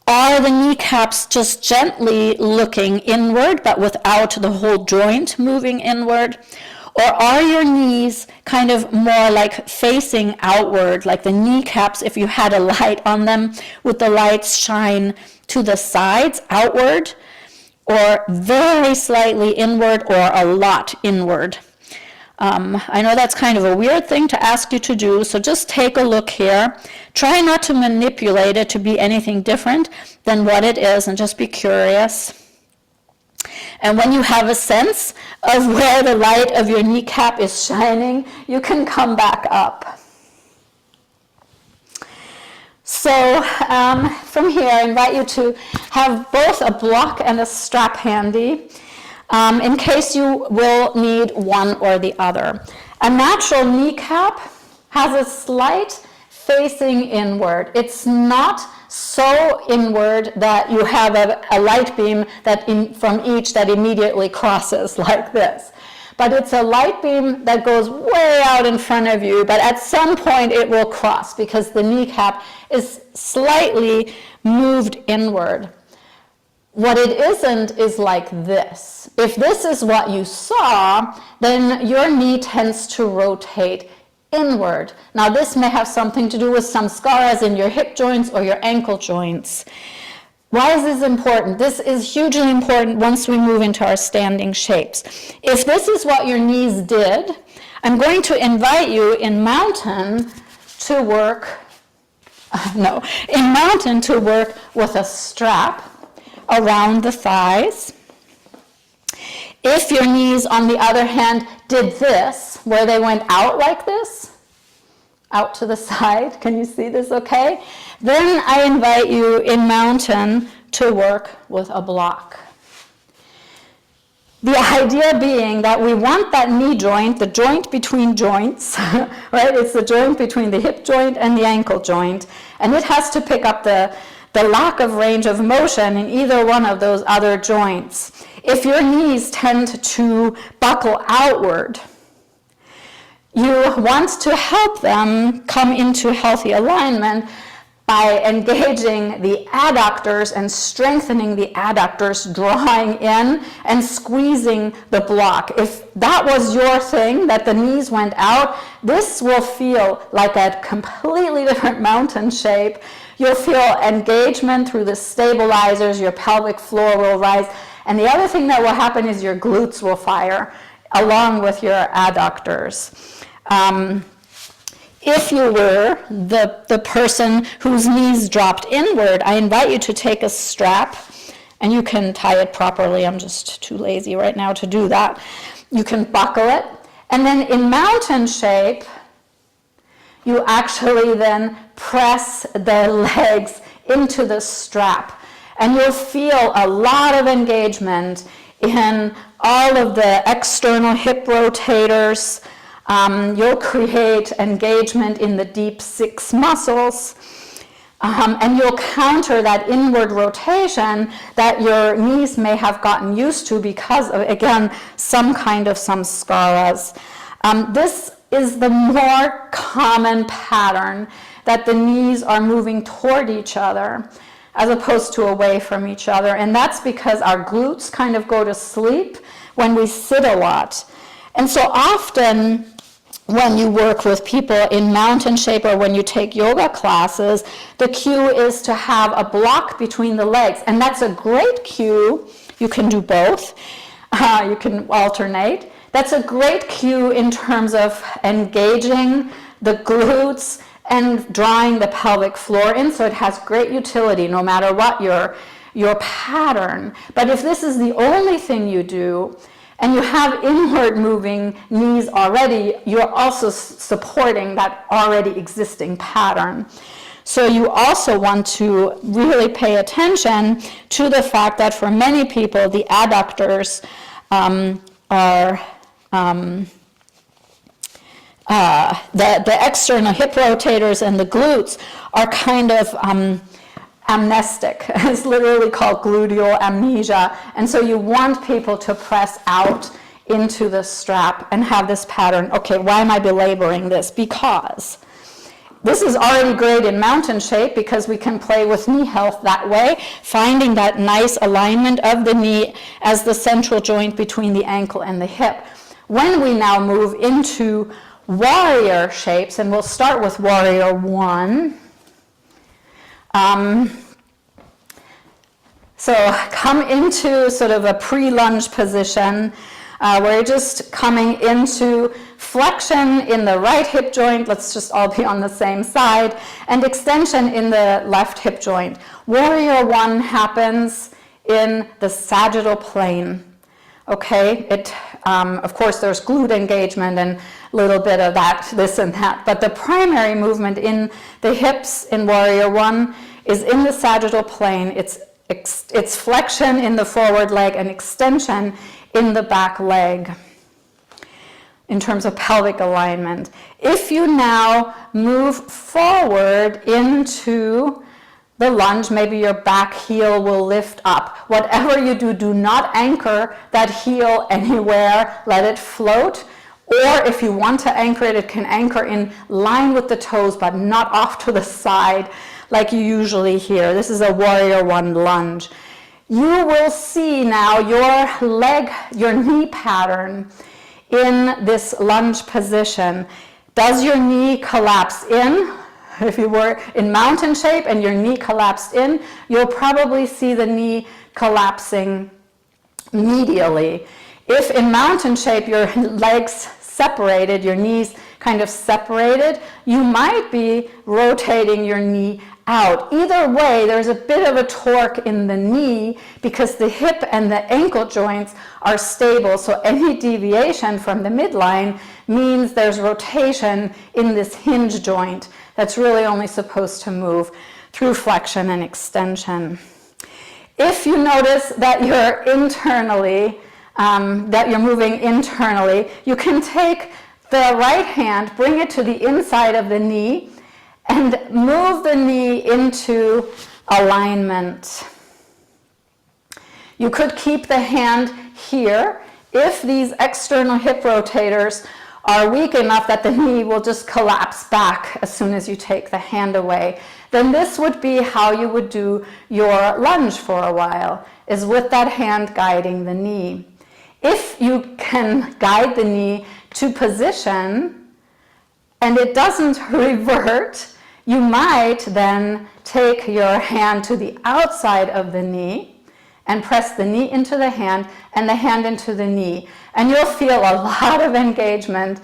Are the kneecaps just gently looking inward but without the whole joint moving inward? Or are your knees kind of more like facing outward, like the kneecaps, if you had a light on them, would the lights shine to the sides, outward? Or very slightly inward, or a lot inward? I know that's kind of a weird thing to ask you to do, so just take a look here. Try not to manipulate it to be anything different than what it is, and just be curious. And when you have a sense of where the light of your kneecap is shining, you can come back up. So from here, I invite you to have both a block and a strap handy, in case you will need one or the other. A natural kneecap has a slight facing inward. It's not so inward that you have a light beam that from each that immediately crosses like this. But it's a light beam that goes way out in front of you, but at some point it will cross because the kneecap is slightly moved inward. What it isn't is like this. If this is what you saw, then your knee tends to rotate inward. Now this may have something to do with some scars in your hip joints or your ankle joints. Why is this important? This is hugely important once we move into our standing shapes. If this is what your knees did, I'm going to invite you in mountain to work with a strap around the thighs. If your knees, on the other hand, did this, where they went out like this, out to the side, can you see this okay? Then I invite you in mountain to work with a block. The idea being that we want that knee joint, the joint between joints, right? It's the joint between the hip joint and the ankle joint, and it has to pick up the lack of range of motion in either one of those other joints. If your knees tend to buckle outward, you want to help them come into healthy alignment by engaging the adductors and strengthening the adductors, drawing in and squeezing the block. If that was your thing, that the knees went out, this will feel like a completely different mountain shape. You'll feel engagement through the stabilizers, your pelvic floor will rise, and the other thing that will happen is your glutes will fire along with your adductors. If you were the person whose knees dropped inward, I invite you to take a strap, and you can tie it properly. I'm just too lazy right now to do that. You can buckle it, and then in mountain shape, you actually then press the legs into the strap, and you'll feel a lot of engagement in all of the external hip rotators. You'll create engagement in the deep 6 muscles. And you'll counter that inward rotation that your knees may have gotten used to because of, again, some kind of samskaras. This is the more common pattern, that the knees are moving toward each other as opposed to away from each other. And that's because our glutes kind of go to sleep when we sit a lot. And so often, when you work with people in mountain shape or when you take yoga classes, the cue is to have a block between the legs. And that's a great cue. You can do both. You can alternate. That's a great cue in terms of engaging the glutes and drawing the pelvic floor in. So it has great utility no matter what your pattern. But if this is the only thing you do, and you have inward moving knees already, you're also supporting that already existing pattern. So you also want to really pay attention to the fact that for many people, the adductors the external hip rotators and the glutes are kind of amnestic. It's literally called gluteal amnesia. And so you want people to press out into the strap and have this pattern. Okay, why am I belaboring this? Because this is already great in mountain shape because we can play with knee health that way, finding that nice alignment of the knee as the central joint between the ankle and the hip. When we now move into warrior shapes, and we'll start with warrior 1. So come into sort of a pre-lunge position where you're just coming into flexion in the right hip joint. Let's just all be on the same side. And extension in the left hip joint. Warrior 1 happens in the sagittal plane. Okay, of course there's glute engagement and a little bit of that, this and that, but the primary movement in the hips in Warrior 1 is in the sagittal plane. It's flexion in the forward leg and extension in the back leg in terms of pelvic alignment. If you now move forward into the lunge, maybe your back heel will lift up. Whatever you do, do not anchor that heel anywhere. Let it float. Or if you want to anchor it, it can anchor in line with the toes, but not off to the side like you usually hear. This is a Warrior 1 lunge. You will see now your knee pattern in this lunge position. Does your knee collapse in? If you were in mountain shape and your knee collapsed in, you'll probably see the knee collapsing medially. If in mountain shape your legs separated, your knees kind of separated, you might be rotating your knee out. Either way, there's a bit of a torque in the knee because the hip and the ankle joints are stable. So any deviation from the midline means there's rotation in this hinge joint that's really only supposed to move through flexion and extension. If you notice that you're moving internally, you can take the right hand, bring it to the inside of the knee, and move the knee into alignment. You could keep the hand here if these external hip rotators are weak enough that the knee will just collapse back as soon as you take the hand away. Then this would be how you would do your lunge for a while, is with that hand guiding the knee. If you can guide the knee to position and it doesn't revert, you might then take your hand to the outside of the knee and press the knee into the hand and the hand into the knee. And you'll feel a lot of engagement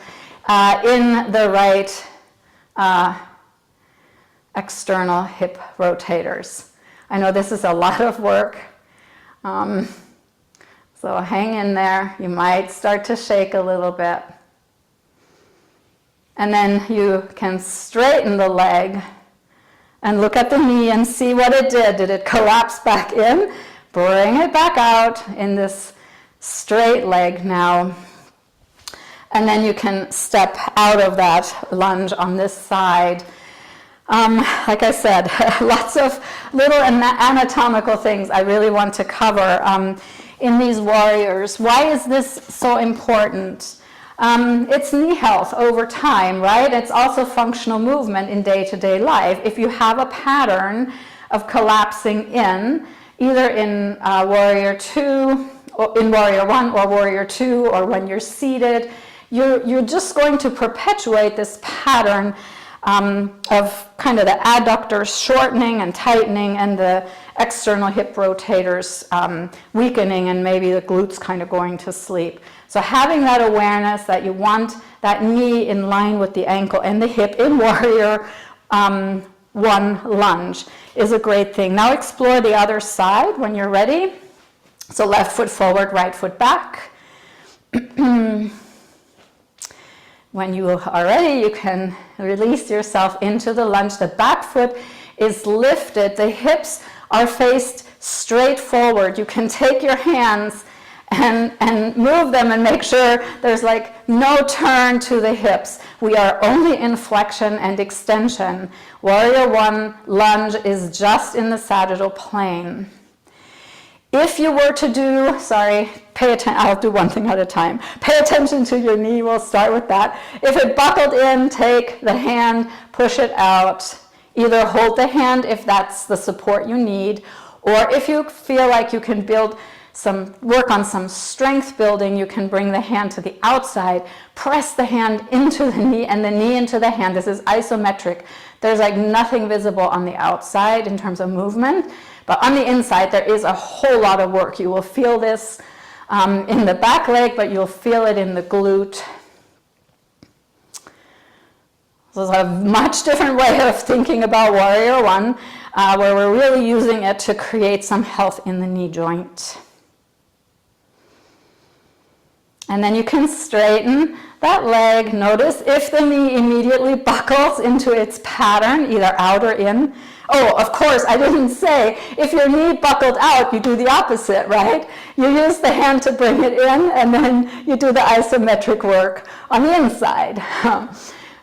in the right external hip rotators. I know this is a lot of work. So hang in there. You might start to shake a little bit. And then you can straighten the leg and look at the knee and see what it did. Did it collapse back in? Bring it back out in this straight leg now. And then you can step out of that lunge on this side. Like I said, lots of little anatomical things I really want to cover in these warriors. Why is this so important? It's knee health over time, right? It's also functional movement in day-to-day life. If you have a pattern of collapsing in, either in Warrior 2, or in Warrior 1 or Warrior 2, or when you're seated, you're just going to perpetuate this pattern of kind of the adductors shortening and tightening and the external hip rotators weakening, and maybe the glutes kind of going to sleep. So having that awareness that you want that knee in line with the ankle and the hip in Warrior 1 lunge is a great thing. Now explore the other side when you're ready. So left foot forward, right foot back. When you are ready, you can release yourself into the lunge. The back foot is lifted. The hips are faced straight forward. You can take your hands and move them and make sure there's like no turn to the hips. We are only in flexion and extension. Warrior 1 lunge is just in the sagittal plane. If you were to do, pay attention, I'll do one thing at a time. Pay attention to your knee, we'll start with that. If it buckled in, take the hand, push it out. Either hold the hand if that's the support you need, or if you feel like you can work on some strength building, you can bring the hand to the outside, press the hand into the knee and the knee into the hand. This is isometric. There's like nothing visible on the outside in terms of movement. But on the inside, there is a whole lot of work. You will feel this in the back leg, but you'll feel it in the glute. This is a much different way of thinking about Warrior 1, where we're really using it to create some health in the knee joint. And then you can straighten that leg. Notice if the knee immediately buckles into its pattern, either out or in. Oh, of course, I didn't say, if your knee buckled out, you do the opposite, right? You use the hand to bring it in, and then you do the isometric work on the inside.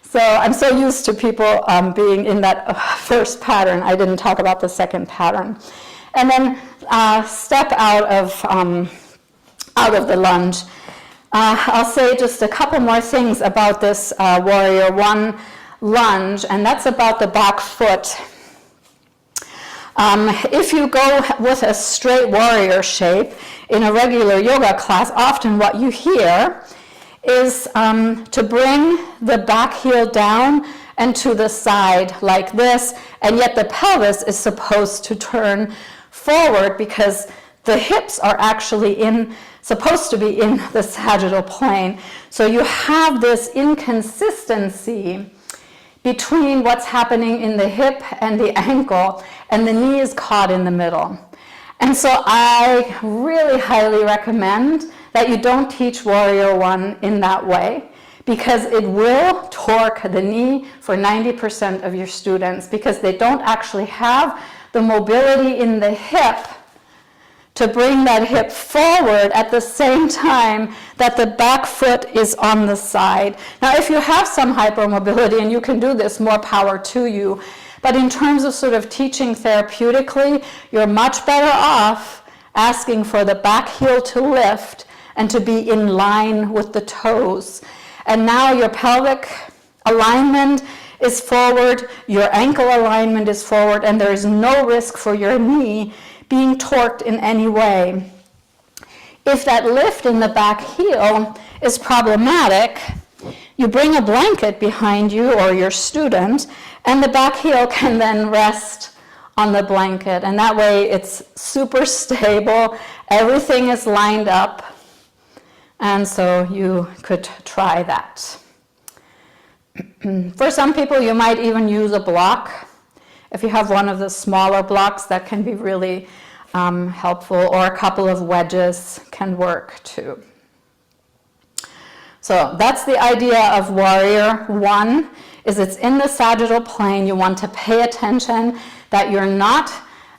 So I'm so used to people being in that first pattern, I didn't talk about the second pattern. And then step out of the lunge. I'll say just a couple more things about this Warrior 1 lunge, and that's about the back foot. If you go with a straight warrior shape in a regular yoga class, often what you hear is to bring the back heel down and to the side like this, and yet the pelvis is supposed to turn forward because the hips are actually supposed to be in the sagittal plane. So you have this inconsistency between what's happening in the hip and the ankle, and the knee is caught in the middle. And so I really highly recommend that you don't teach Warrior 1 in that way, because it will torque the knee for 90% of your students, because they don't actually have the mobility in the hip to bring that hip forward at the same time that the back foot is on the side. Now, if you have some hypermobility and you can do this, more power to you. But in terms of sort of teaching therapeutically, you're much better off asking for the back heel to lift and to be in line with the toes. And now your pelvic alignment is forward, your ankle alignment is forward, and there is no risk for your knee being torqued in any way. If that lift in the back heel is problematic, you bring a blanket behind you or your student, and the back heel can then rest on the blanket, and that way it's super stable, everything is lined up, and so you could try that. For some people, you might even use a block. If you have one of the smaller blocks, that can be really helpful, or a couple of wedges can work too. So that's the idea of Warrior 1, is it's in the sagittal plane. You want to pay attention that you're not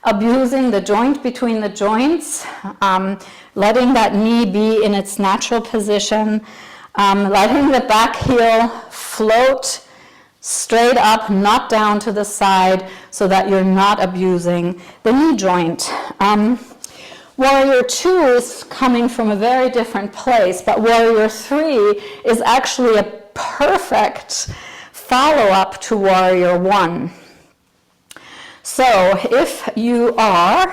abusing the joint between the joints, letting that knee be in its natural position, letting the back heel float straight up, not down to the side, so that you're not abusing the knee joint. Warrior 2 is coming from a very different place, but Warrior 3 is actually a perfect follow-up to Warrior 1. So if you are,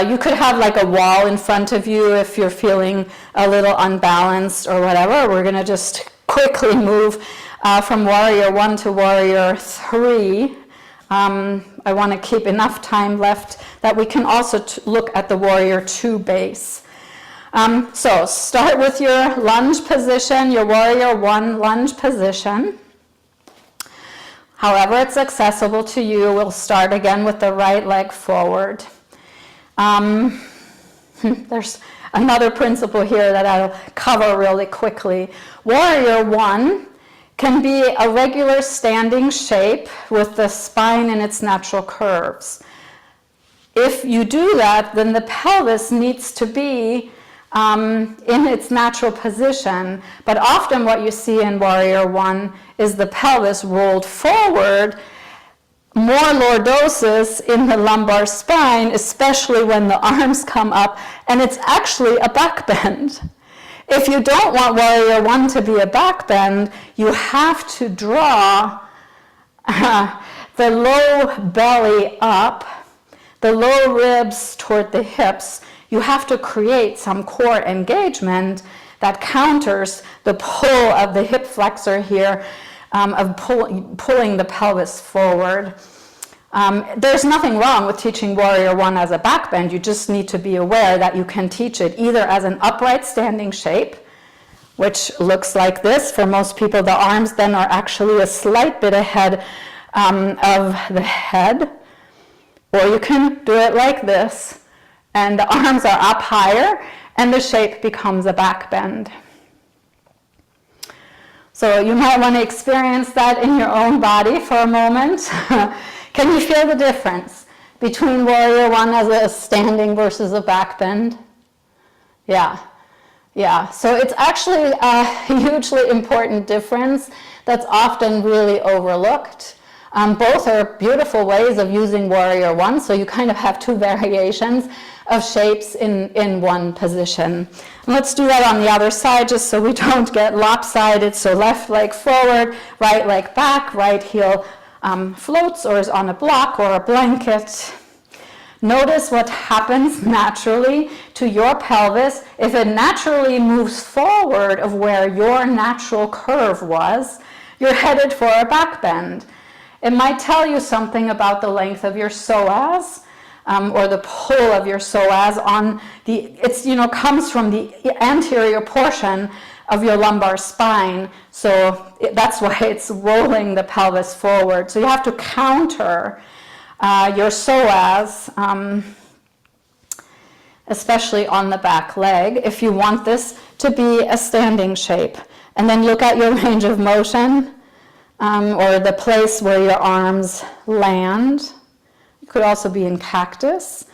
you could have like a wall in front of you if you're feeling a little unbalanced or whatever. We're going to just quickly move from Warrior 1 to Warrior 3. I want to keep enough time left that we can also look at the Warrior 2 base. So start with your lunge position, your Warrior 1 lunge position. However it's accessible to you, we'll start again with the right leg forward. There's another principle here that I'll cover really quickly. Warrior 1 can be a regular standing shape with the spine in its natural curves. If you do that, then the pelvis needs to be in its natural position, but often what you see in Warrior 1 is the pelvis rolled forward, more lordosis in the lumbar spine, especially when the arms come up, and it's actually a back bend. If you don't want Warrior 1 to be a back bend, you have to draw the low belly up, the low ribs toward the hips. You have to create some core engagement that counters the pull of the hip flexor here, of pulling the pelvis forward. There's nothing wrong with teaching Warrior 1 as a back bend. You just need to be aware that you can teach it either as an upright standing shape, which looks like this. For most people, the arms then are actually a slight bit ahead of the head, or you can do it like this, and the arms are up higher, and the shape becomes a back bend. So you might want to experience that in your own body for a moment. Can you feel the difference between Warrior 1 as a standing versus a back bend? Yeah. So it's actually a hugely important difference that's often really overlooked. Both are beautiful ways of using Warrior 1, so you kind of have two variations of shapes in one position. And let's do that on the other side just so we don't get lopsided. So left leg forward, right leg back, right heel floats or is on a block or a blanket. Notice what happens naturally to your pelvis if it naturally moves forward of where your natural curve was. You're headed for a back bend. It might tell you something about the length of your psoas or the pull of your psoas on the, comes from the anterior portion of your lumbar spine. So that's why it's rolling the pelvis forward. So you have to counter your psoas, especially on the back leg, if you want this to be a standing shape. And then look at your range of motion. Or the place where your arms land. You could also be in cactus.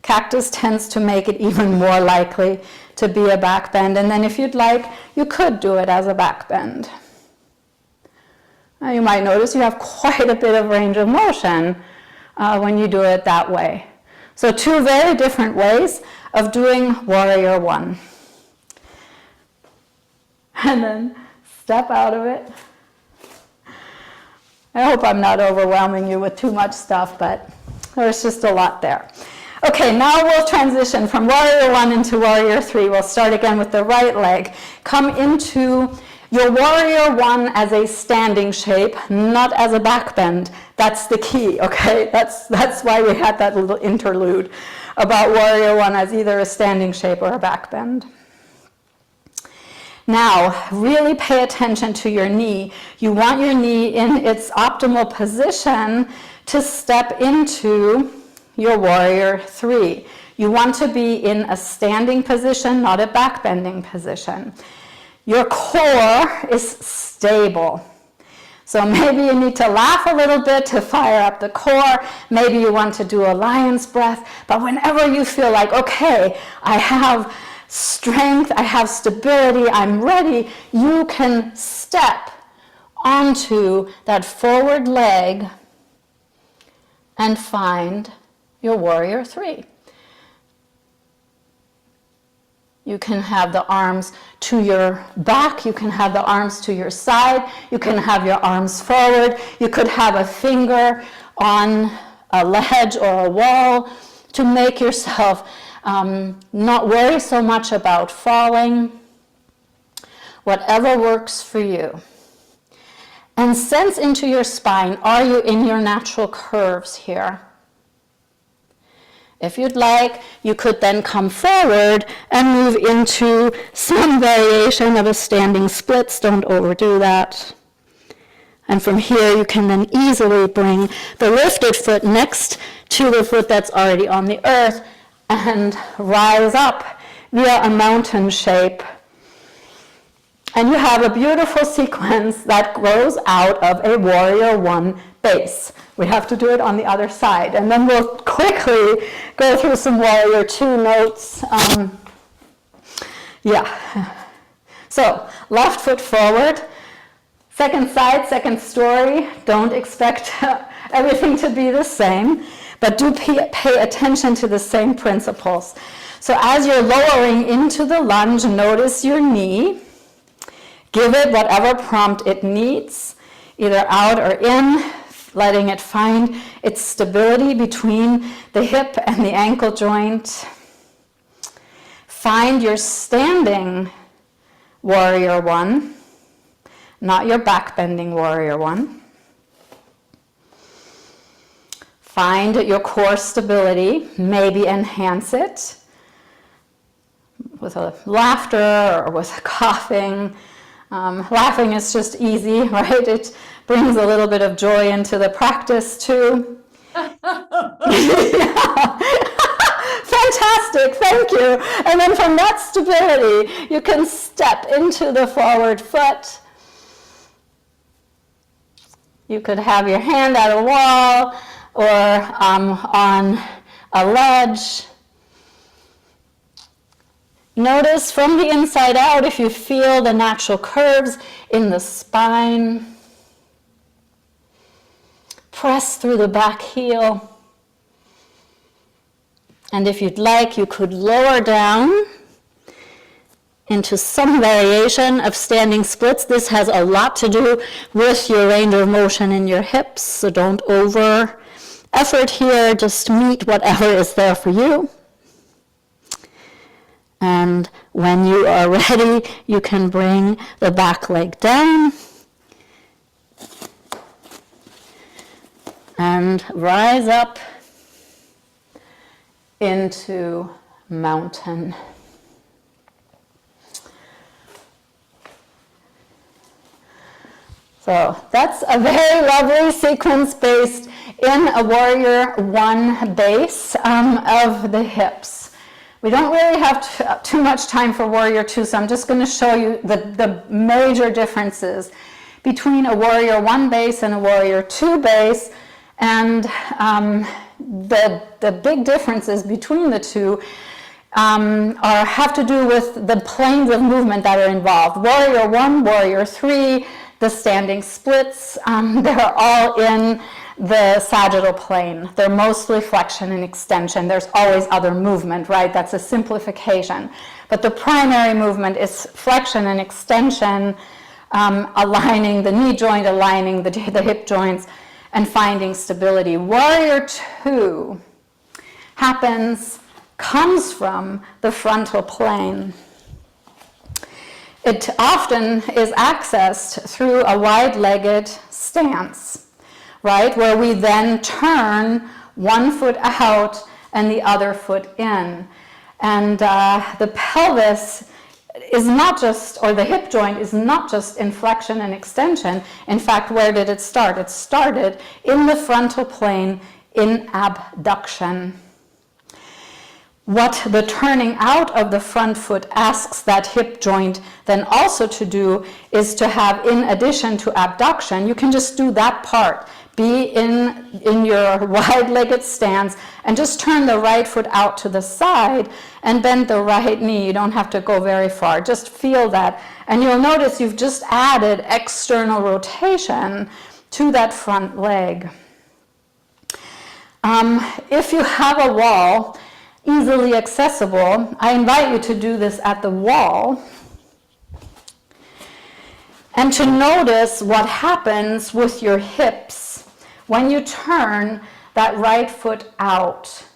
Cactus tends to make it even more likely to be a back bend. And then if you'd like, you could do it as a back bend. Now you might notice you have quite a bit of range of motion when you do it that way. So two very different ways of doing Warrior 1. And then step out of it. I hope I'm not overwhelming you with too much stuff, but there's just a lot there. Okay, now we'll transition from Warrior 1 into Warrior 3. We'll start again with the right leg. Come into your Warrior 1 as a standing shape, not as a back bend. That's the key, okay? That's why we had that little interlude about Warrior 1 as either a standing shape or a back bend. Now, really pay attention to your knee. You want your knee in its optimal position to step into your Warrior 3. You want to be in a standing position, not a back bending position. Your core is stable. So maybe you need to laugh a little bit to fire up the core. Maybe you want to do a lion's breath. But whenever you feel like, okay, I have strength, I have stability, I'm ready, you can step onto that forward leg and find your warrior three. You can have the arms to your back, you can have the arms to your side, you can have your arms forward, you could have a finger on a ledge or a wall to make yourself not worry so much about falling. Whatever works for you. And sense into your spine, are you in your natural curves here? If you'd like, you could then come forward and move into some variation of a standing splits. Don't overdo that. And from here, you can then easily bring the lifted foot next to the foot that's already on the earth and rise up via a mountain shape. And you have a beautiful sequence that grows out of a warrior one base. We have to do it on the other side. And then we'll quickly go through some warrior two notes. So left foot forward, second side, second story. Don't expect everything to be the same, but do pay attention to the same principles. So as you're lowering into the lunge, notice your knee. Give it whatever prompt it needs, either out or in, letting it find its stability between the hip and the ankle joint. Find your standing warrior one, not your back bending warrior one. Find your core stability, maybe enhance it with a laughter or with a coughing. Laughing is just easy, right? It brings a little bit of joy into the practice too. Fantastic, thank you. And then from that stability, you can step into the forward foot. You could have your hand at a wall or on a ledge. Notice from the inside out if you feel the natural curves in the spine. Press through the back heel. And if you'd like, you could lower down into some variation of standing splits. This has a lot to do with your range of motion in your hips, so don't over effort here, just meet whatever is there for you. And when you are ready, you can bring the back leg down and rise up into mountain. So that's a very lovely sequence based in a warrior one base of the hips. We don't really have too much time for warrior two, so I'm just going to show you the major differences between a warrior one base and a warrior two base, and the big differences between the two have to do with the planes of movement that are involved. Warrior one, warrior three, the standing splits, they're all in the sagittal plane. They're mostly flexion and extension. There's always other movement, right? That's a simplification. But the primary movement is flexion and extension, aligning the knee joint, aligning the hip joints, and finding stability. Warrior two comes from the frontal plane. It often is accessed through a wide-legged stance, right? Where we then turn one foot out and the other foot in. And the pelvis is not just, or the hip joint is not just in flexion and extension. In fact, where did it start? It started in the frontal plane in abduction. What the turning out of the front foot asks that hip joint then also to do is to have, in addition to abduction, you can just do that part. Be in your wide-legged stance and just turn the right foot out to the side and bend the right knee. You don't have to go very far. Just feel that. And you'll notice you've just added external rotation to that front leg. If you have a wall, easily accessible, I invite you to do this at the wall and to notice what happens with your hips when you turn that right foot out.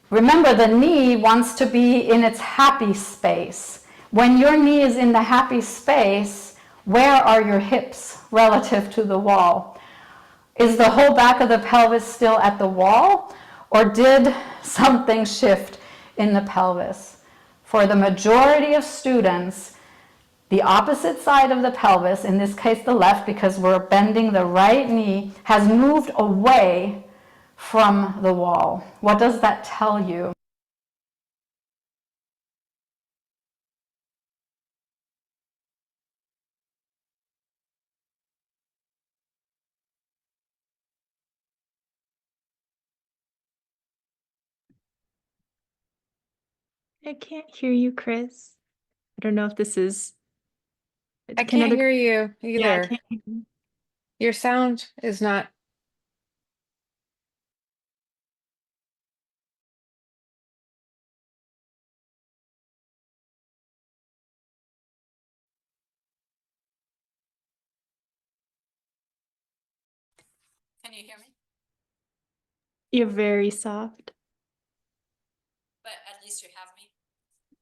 Remember, the knee wants to be in its happy space. When your knee is in the happy space, where are your hips relative to the wall? Is the whole back of the pelvis still at the wall, or did something shift in the pelvis? For the majority of students, the opposite side of the pelvis, in this case the left, because we're bending the right knee, has moved away from the wall. What does that tell you? I can't hear you, Chris. I don't know if this is. I can't hear you Yeah, I either. can't hear you. Your sound is not. Can you hear me? You're very soft. But at least you have me.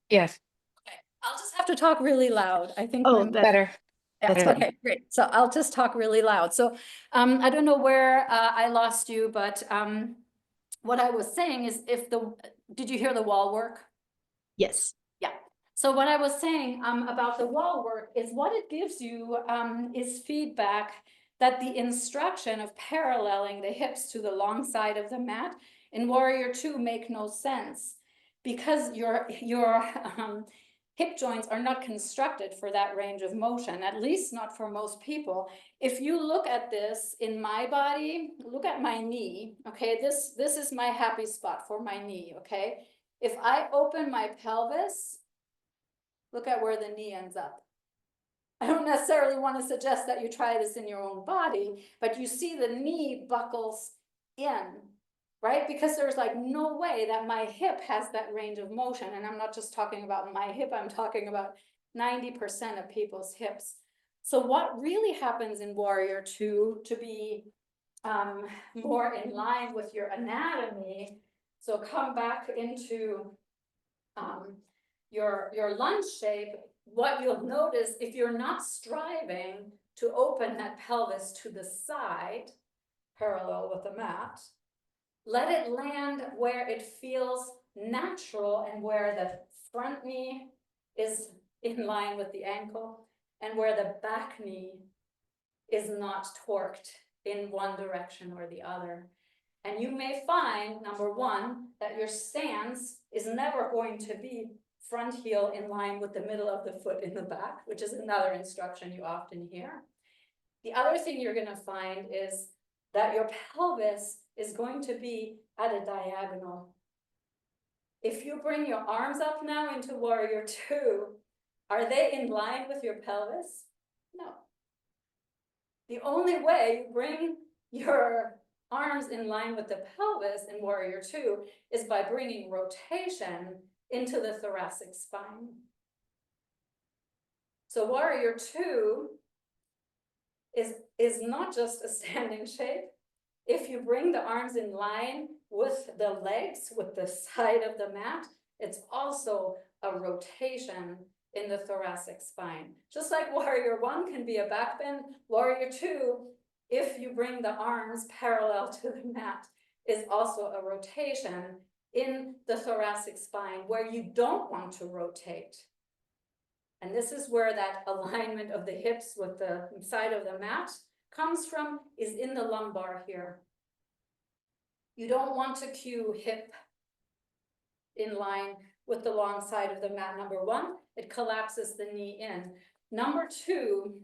Yes, Okay, I'll just have to talk really loud. I think Oh, my that better. Yes, Better. okay, great. So I'll just talk really loud. So I don't know where I lost you, but what I was saying is did you hear the wall work? yes. Yeah. So what I was saying about the wall work is what it gives you is feedback that the instruction of paralleling the hips to the long side of the mat in Warrior Two make no sense because your hip joints are not constructed for that range of motion, at least not for most people. If you look at this in my body, look at my knee, okay? This is my happy spot for my knee, okay? If I open my pelvis, look at where the knee ends up. I don't necessarily want to suggest that you try this in your own body, but you see the knee buckles in, right? Because there's like no way that my hip has that range of motion. And I'm not just talking about my hip, I'm talking about 90% of people's hips. So what really happens in Warrior Two to be more in line with your anatomy, so come back into your lunge shape, what you'll notice if you're not striving to open that pelvis to the side, parallel with the mat, let it land where it feels natural and where the front knee is in line with the ankle and where the back knee is not torqued in one direction or the other. And you may find, number one, that your stance is never going to be front heel in line with the middle of the foot in the back, which is another instruction you often hear. The other thing you're going to find is that your pelvis is going to be at a diagonal. If you bring your arms up now into Warrior Two, are they in line with your pelvis? No. The only way you bring your arms in line with the pelvis in Warrior Two is by bringing rotation into the thoracic spine. So Warrior Two is not just a standing shape. If you bring the arms in line with the legs, with the side of the mat, it's also a rotation in the thoracic spine. Just like Warrior One can be a back bend, Warrior Two, if you bring the arms parallel to the mat, is also a rotation in the thoracic spine where you don't want to rotate. And this is where that alignment of the hips with the side of the mat comes from, is in the lumbar here. You don't want to cue hip in line with the long side of the mat. Number one, it collapses the knee in. Number two,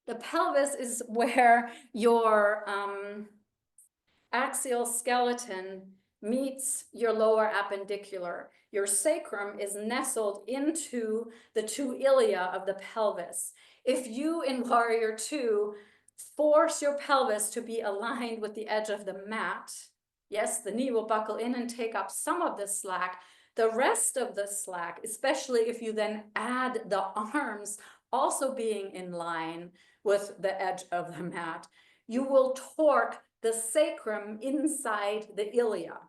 the pelvis is where your axial skeleton meets your lower appendicular. Your sacrum is nestled into the two ilia of the pelvis. If you, in Warrior Two, force your pelvis to be aligned with the edge of the mat, yes, the knee will buckle in and take up some of the slack. The rest of the slack, especially if you then add the arms also being in line with the edge of the mat, you will torque the sacrum inside the ilia.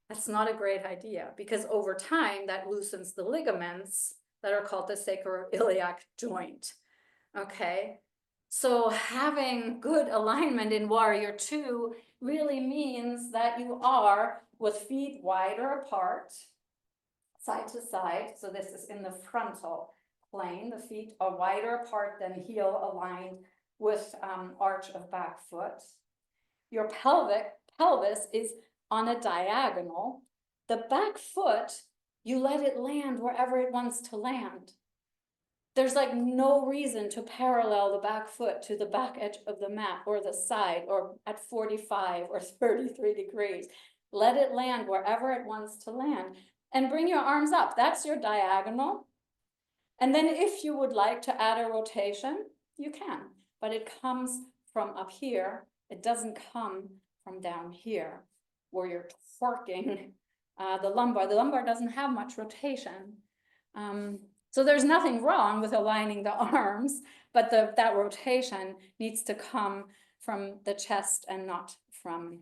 That's not a great idea because over time that loosens the ligaments that are called the sacroiliac joint. Okay, so having good alignment in Warrior Two really means that you are with feet wider apart, side to side. So this is in the frontal plane. The feet are wider apart than heel aligned with arch of back foot. Your pelvis is on a diagonal. The back foot, you let it land wherever it wants to land. There's like no reason to parallel the back foot to the back edge of the mat or the side or at 45 or 33 degrees. Let it land wherever it wants to land and bring your arms up. That's your diagonal. And then if you would like to add a rotation, you can, but it comes from up here. It doesn't come from down here where you're torquing the lumbar. The lumbar doesn't have much rotation. So there's nothing wrong with aligning the arms, but that rotation needs to come from the chest and not from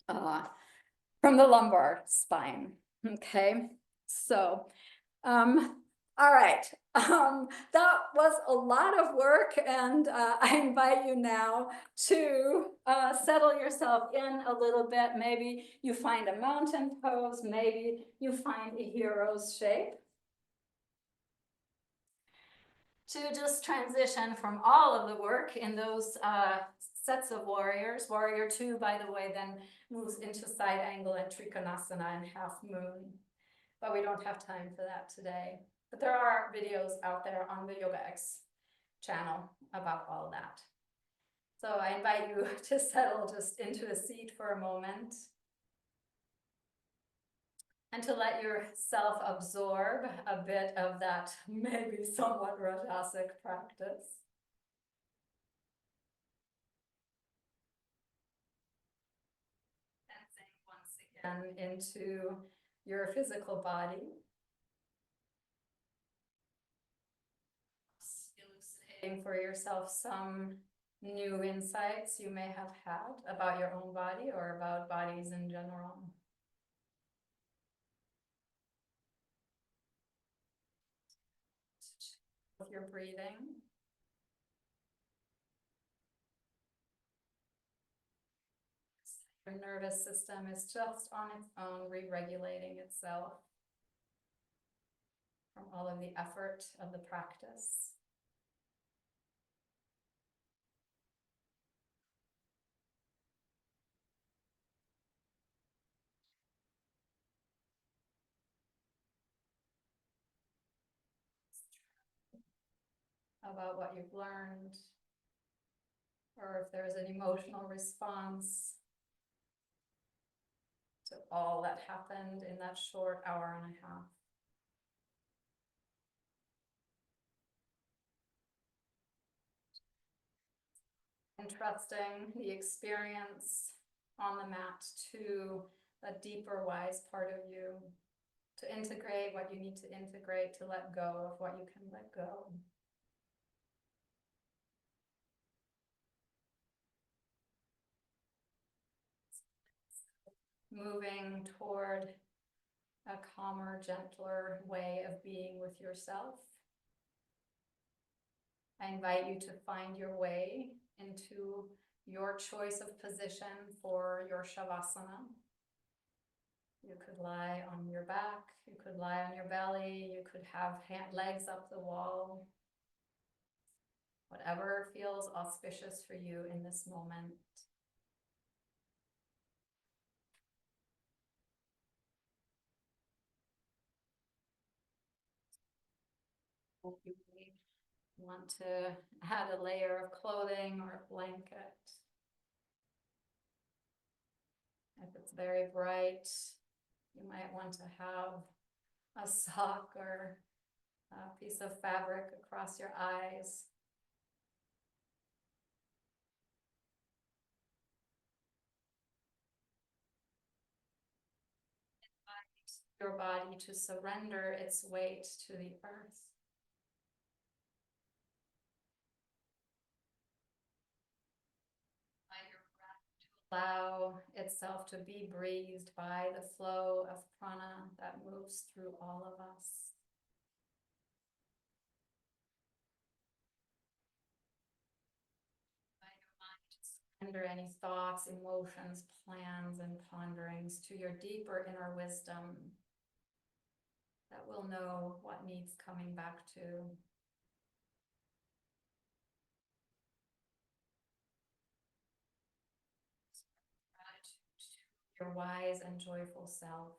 the lumbar spine. Okay, so all right, that was a lot of work, and I invite you now to settle yourself in a little bit. Maybe you find a mountain pose, maybe you find a hero's shape. To just transition from all of the work in those sets of warriors. Warrior Two, by the way, then moves into side angle and Trikonasana and half moon. But we don't have time for that today. But there are videos out there on the YogaX channel about all that. So I invite you to settle just into a seat for a moment and to let yourself absorb a bit of that maybe somewhat Rajasic practice. Sensing once again into your physical body. Elucidating for yourself some new insights you may have had about your own body or about bodies in general. With your breathing. Your nervous system is just on its own re-regulating itself from all of the effort of the practice. About what you've learned, or if there's an emotional response to all that happened in that short hour and a half. And trusting the experience on the mat to a deeper, wise part of you, to integrate what you need to integrate, to let go of what you can let go. Moving toward a calmer, gentler way of being with yourself. I invite you to find your way into your choice of position for your Shavasana. You could lie on your back, you could lie on your belly, you could have legs up the wall. Whatever feels auspicious for you in this moment. You may want to add a layer of clothing or a blanket. If it's very bright, you might want to have a sock or a piece of fabric across your eyes. Invite your body to surrender its weight to the earth. Allow itself to be breathed by the flow of prana that moves through all of us. Invite your mind to surrender any thoughts, emotions, plans, and ponderings to your deeper inner wisdom that will know what needs coming back to. Your wise and joyful self.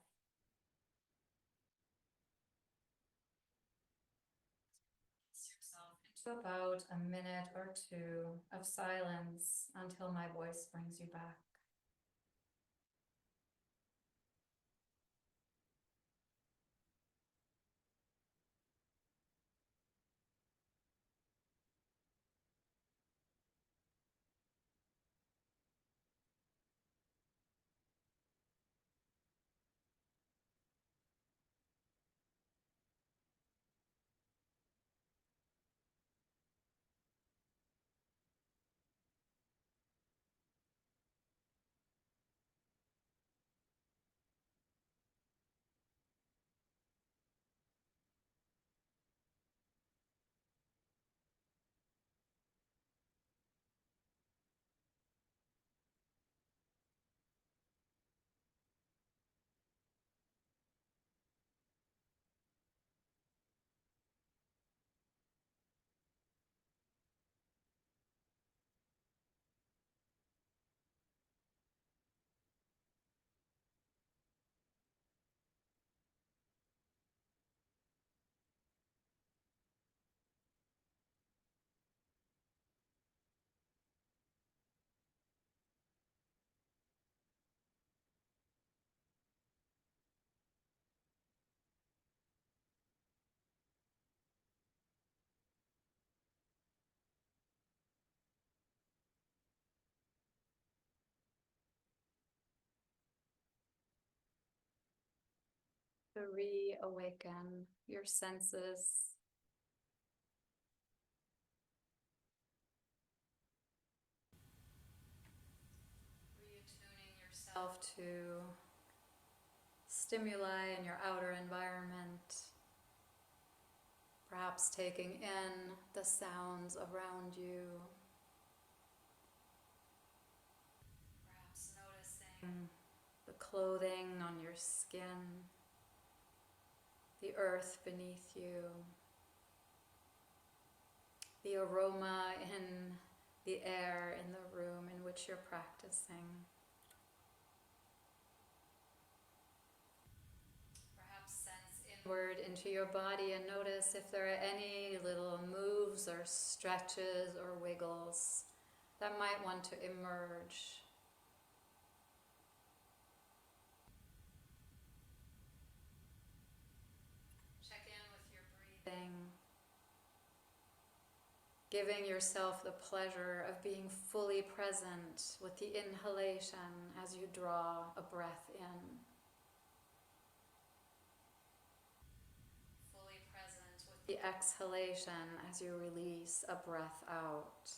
Place yourself into about a minute or two of silence until my voice brings you back. To reawaken your senses. Reattuning yourself to stimuli in your outer environment. Perhaps taking in the sounds around you. Perhaps noticing the clothing on your skin, the earth beneath you, the aroma in the air in the room in which you're practicing. Perhaps sense inward into your body and notice if there are any little moves or stretches or wiggles that might want to emerge. Check in with your breathing, giving yourself the pleasure of being fully present with the inhalation as you draw a breath in. Fully present with the exhalation as you release a breath out.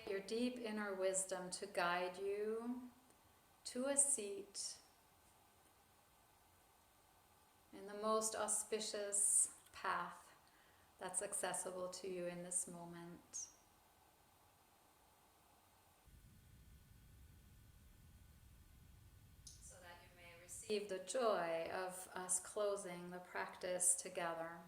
Your deep inner wisdom to guide you to a seat in the most auspicious path that's accessible to you in this moment. So that you may receive the joy of us closing the practice together.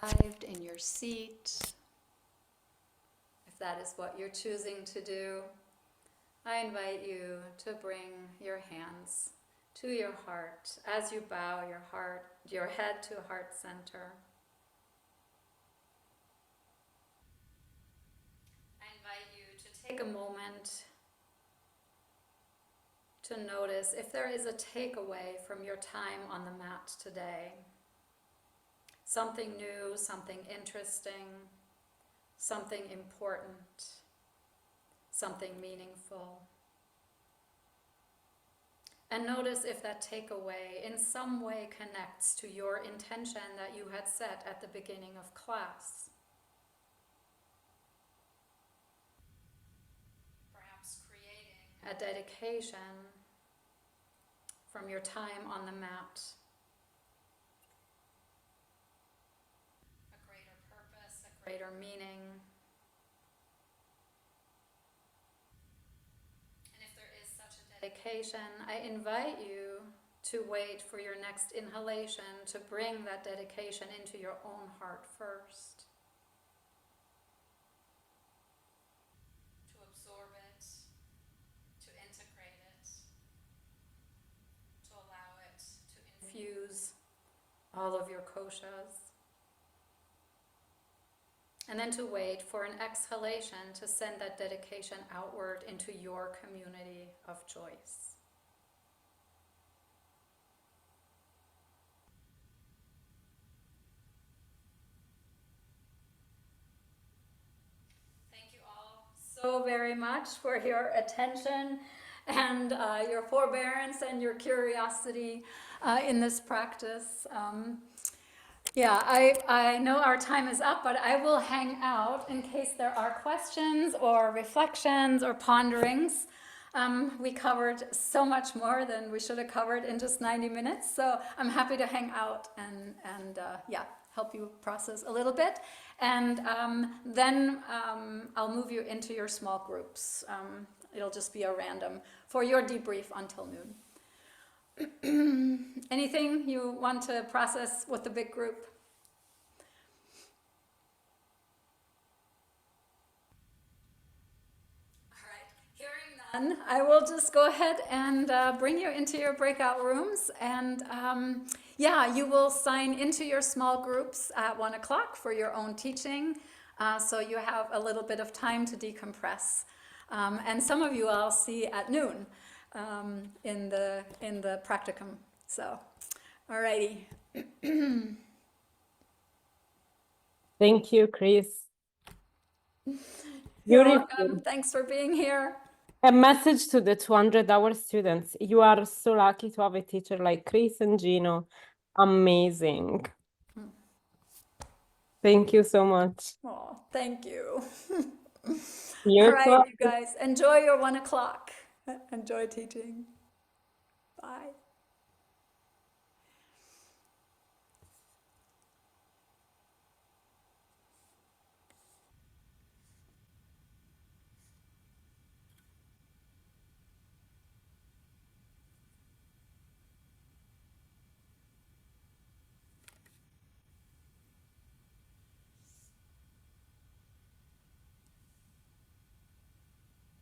arrived in your seat, if that is what you're choosing to do, I invite you to bring your hands to your heart as you bow your head to heart center. I invite you to take a moment to notice if there is a takeaway from your time on the mat today. Something new, something interesting, something important, something meaningful. And notice if that takeaway in some way connects to your intention that you had set at the beginning of class. Perhaps creating a dedication from your time on the mat. A greater purpose, a greater meaning. And if there is such a dedication, I invite you to wait for your next inhalation to bring that dedication into your own heart first. To absorb it, to integrate it, to allow it to infuse all of your koshas. And then to wait for an exhalation to send that dedication outward into your community of choice. Thank you all so very much for your attention and your forbearance and your curiosity in this practice. Yeah, I know our time is up, but I will hang out in case there are questions or reflections or ponderings. We covered so much more than we should have covered in just 90 minutes, so I'm happy to hang out and help you process a little bit. And then I'll move you into your small groups. It'll just be a random for your debrief until noon. Anything you want to process with the big group? All right, hearing none, I will just go ahead and bring you into your breakout rooms. And you will sign into your small groups at 1 o'clock for your own teaching. So you have a little bit of time to decompress. And some of you I'll see at noon. In the practicum. So, alrighty. Thank you, Chris. You're Beautiful. welcome. Thanks for being here. A message to the 200-hour students. You are so lucky to have a teacher like Chris and Gino. Amazing. Thank you so much. Oh, thank you. You're All right, welcome. you guys, enjoy your 1 o'clock. Enjoy teaching. Bye.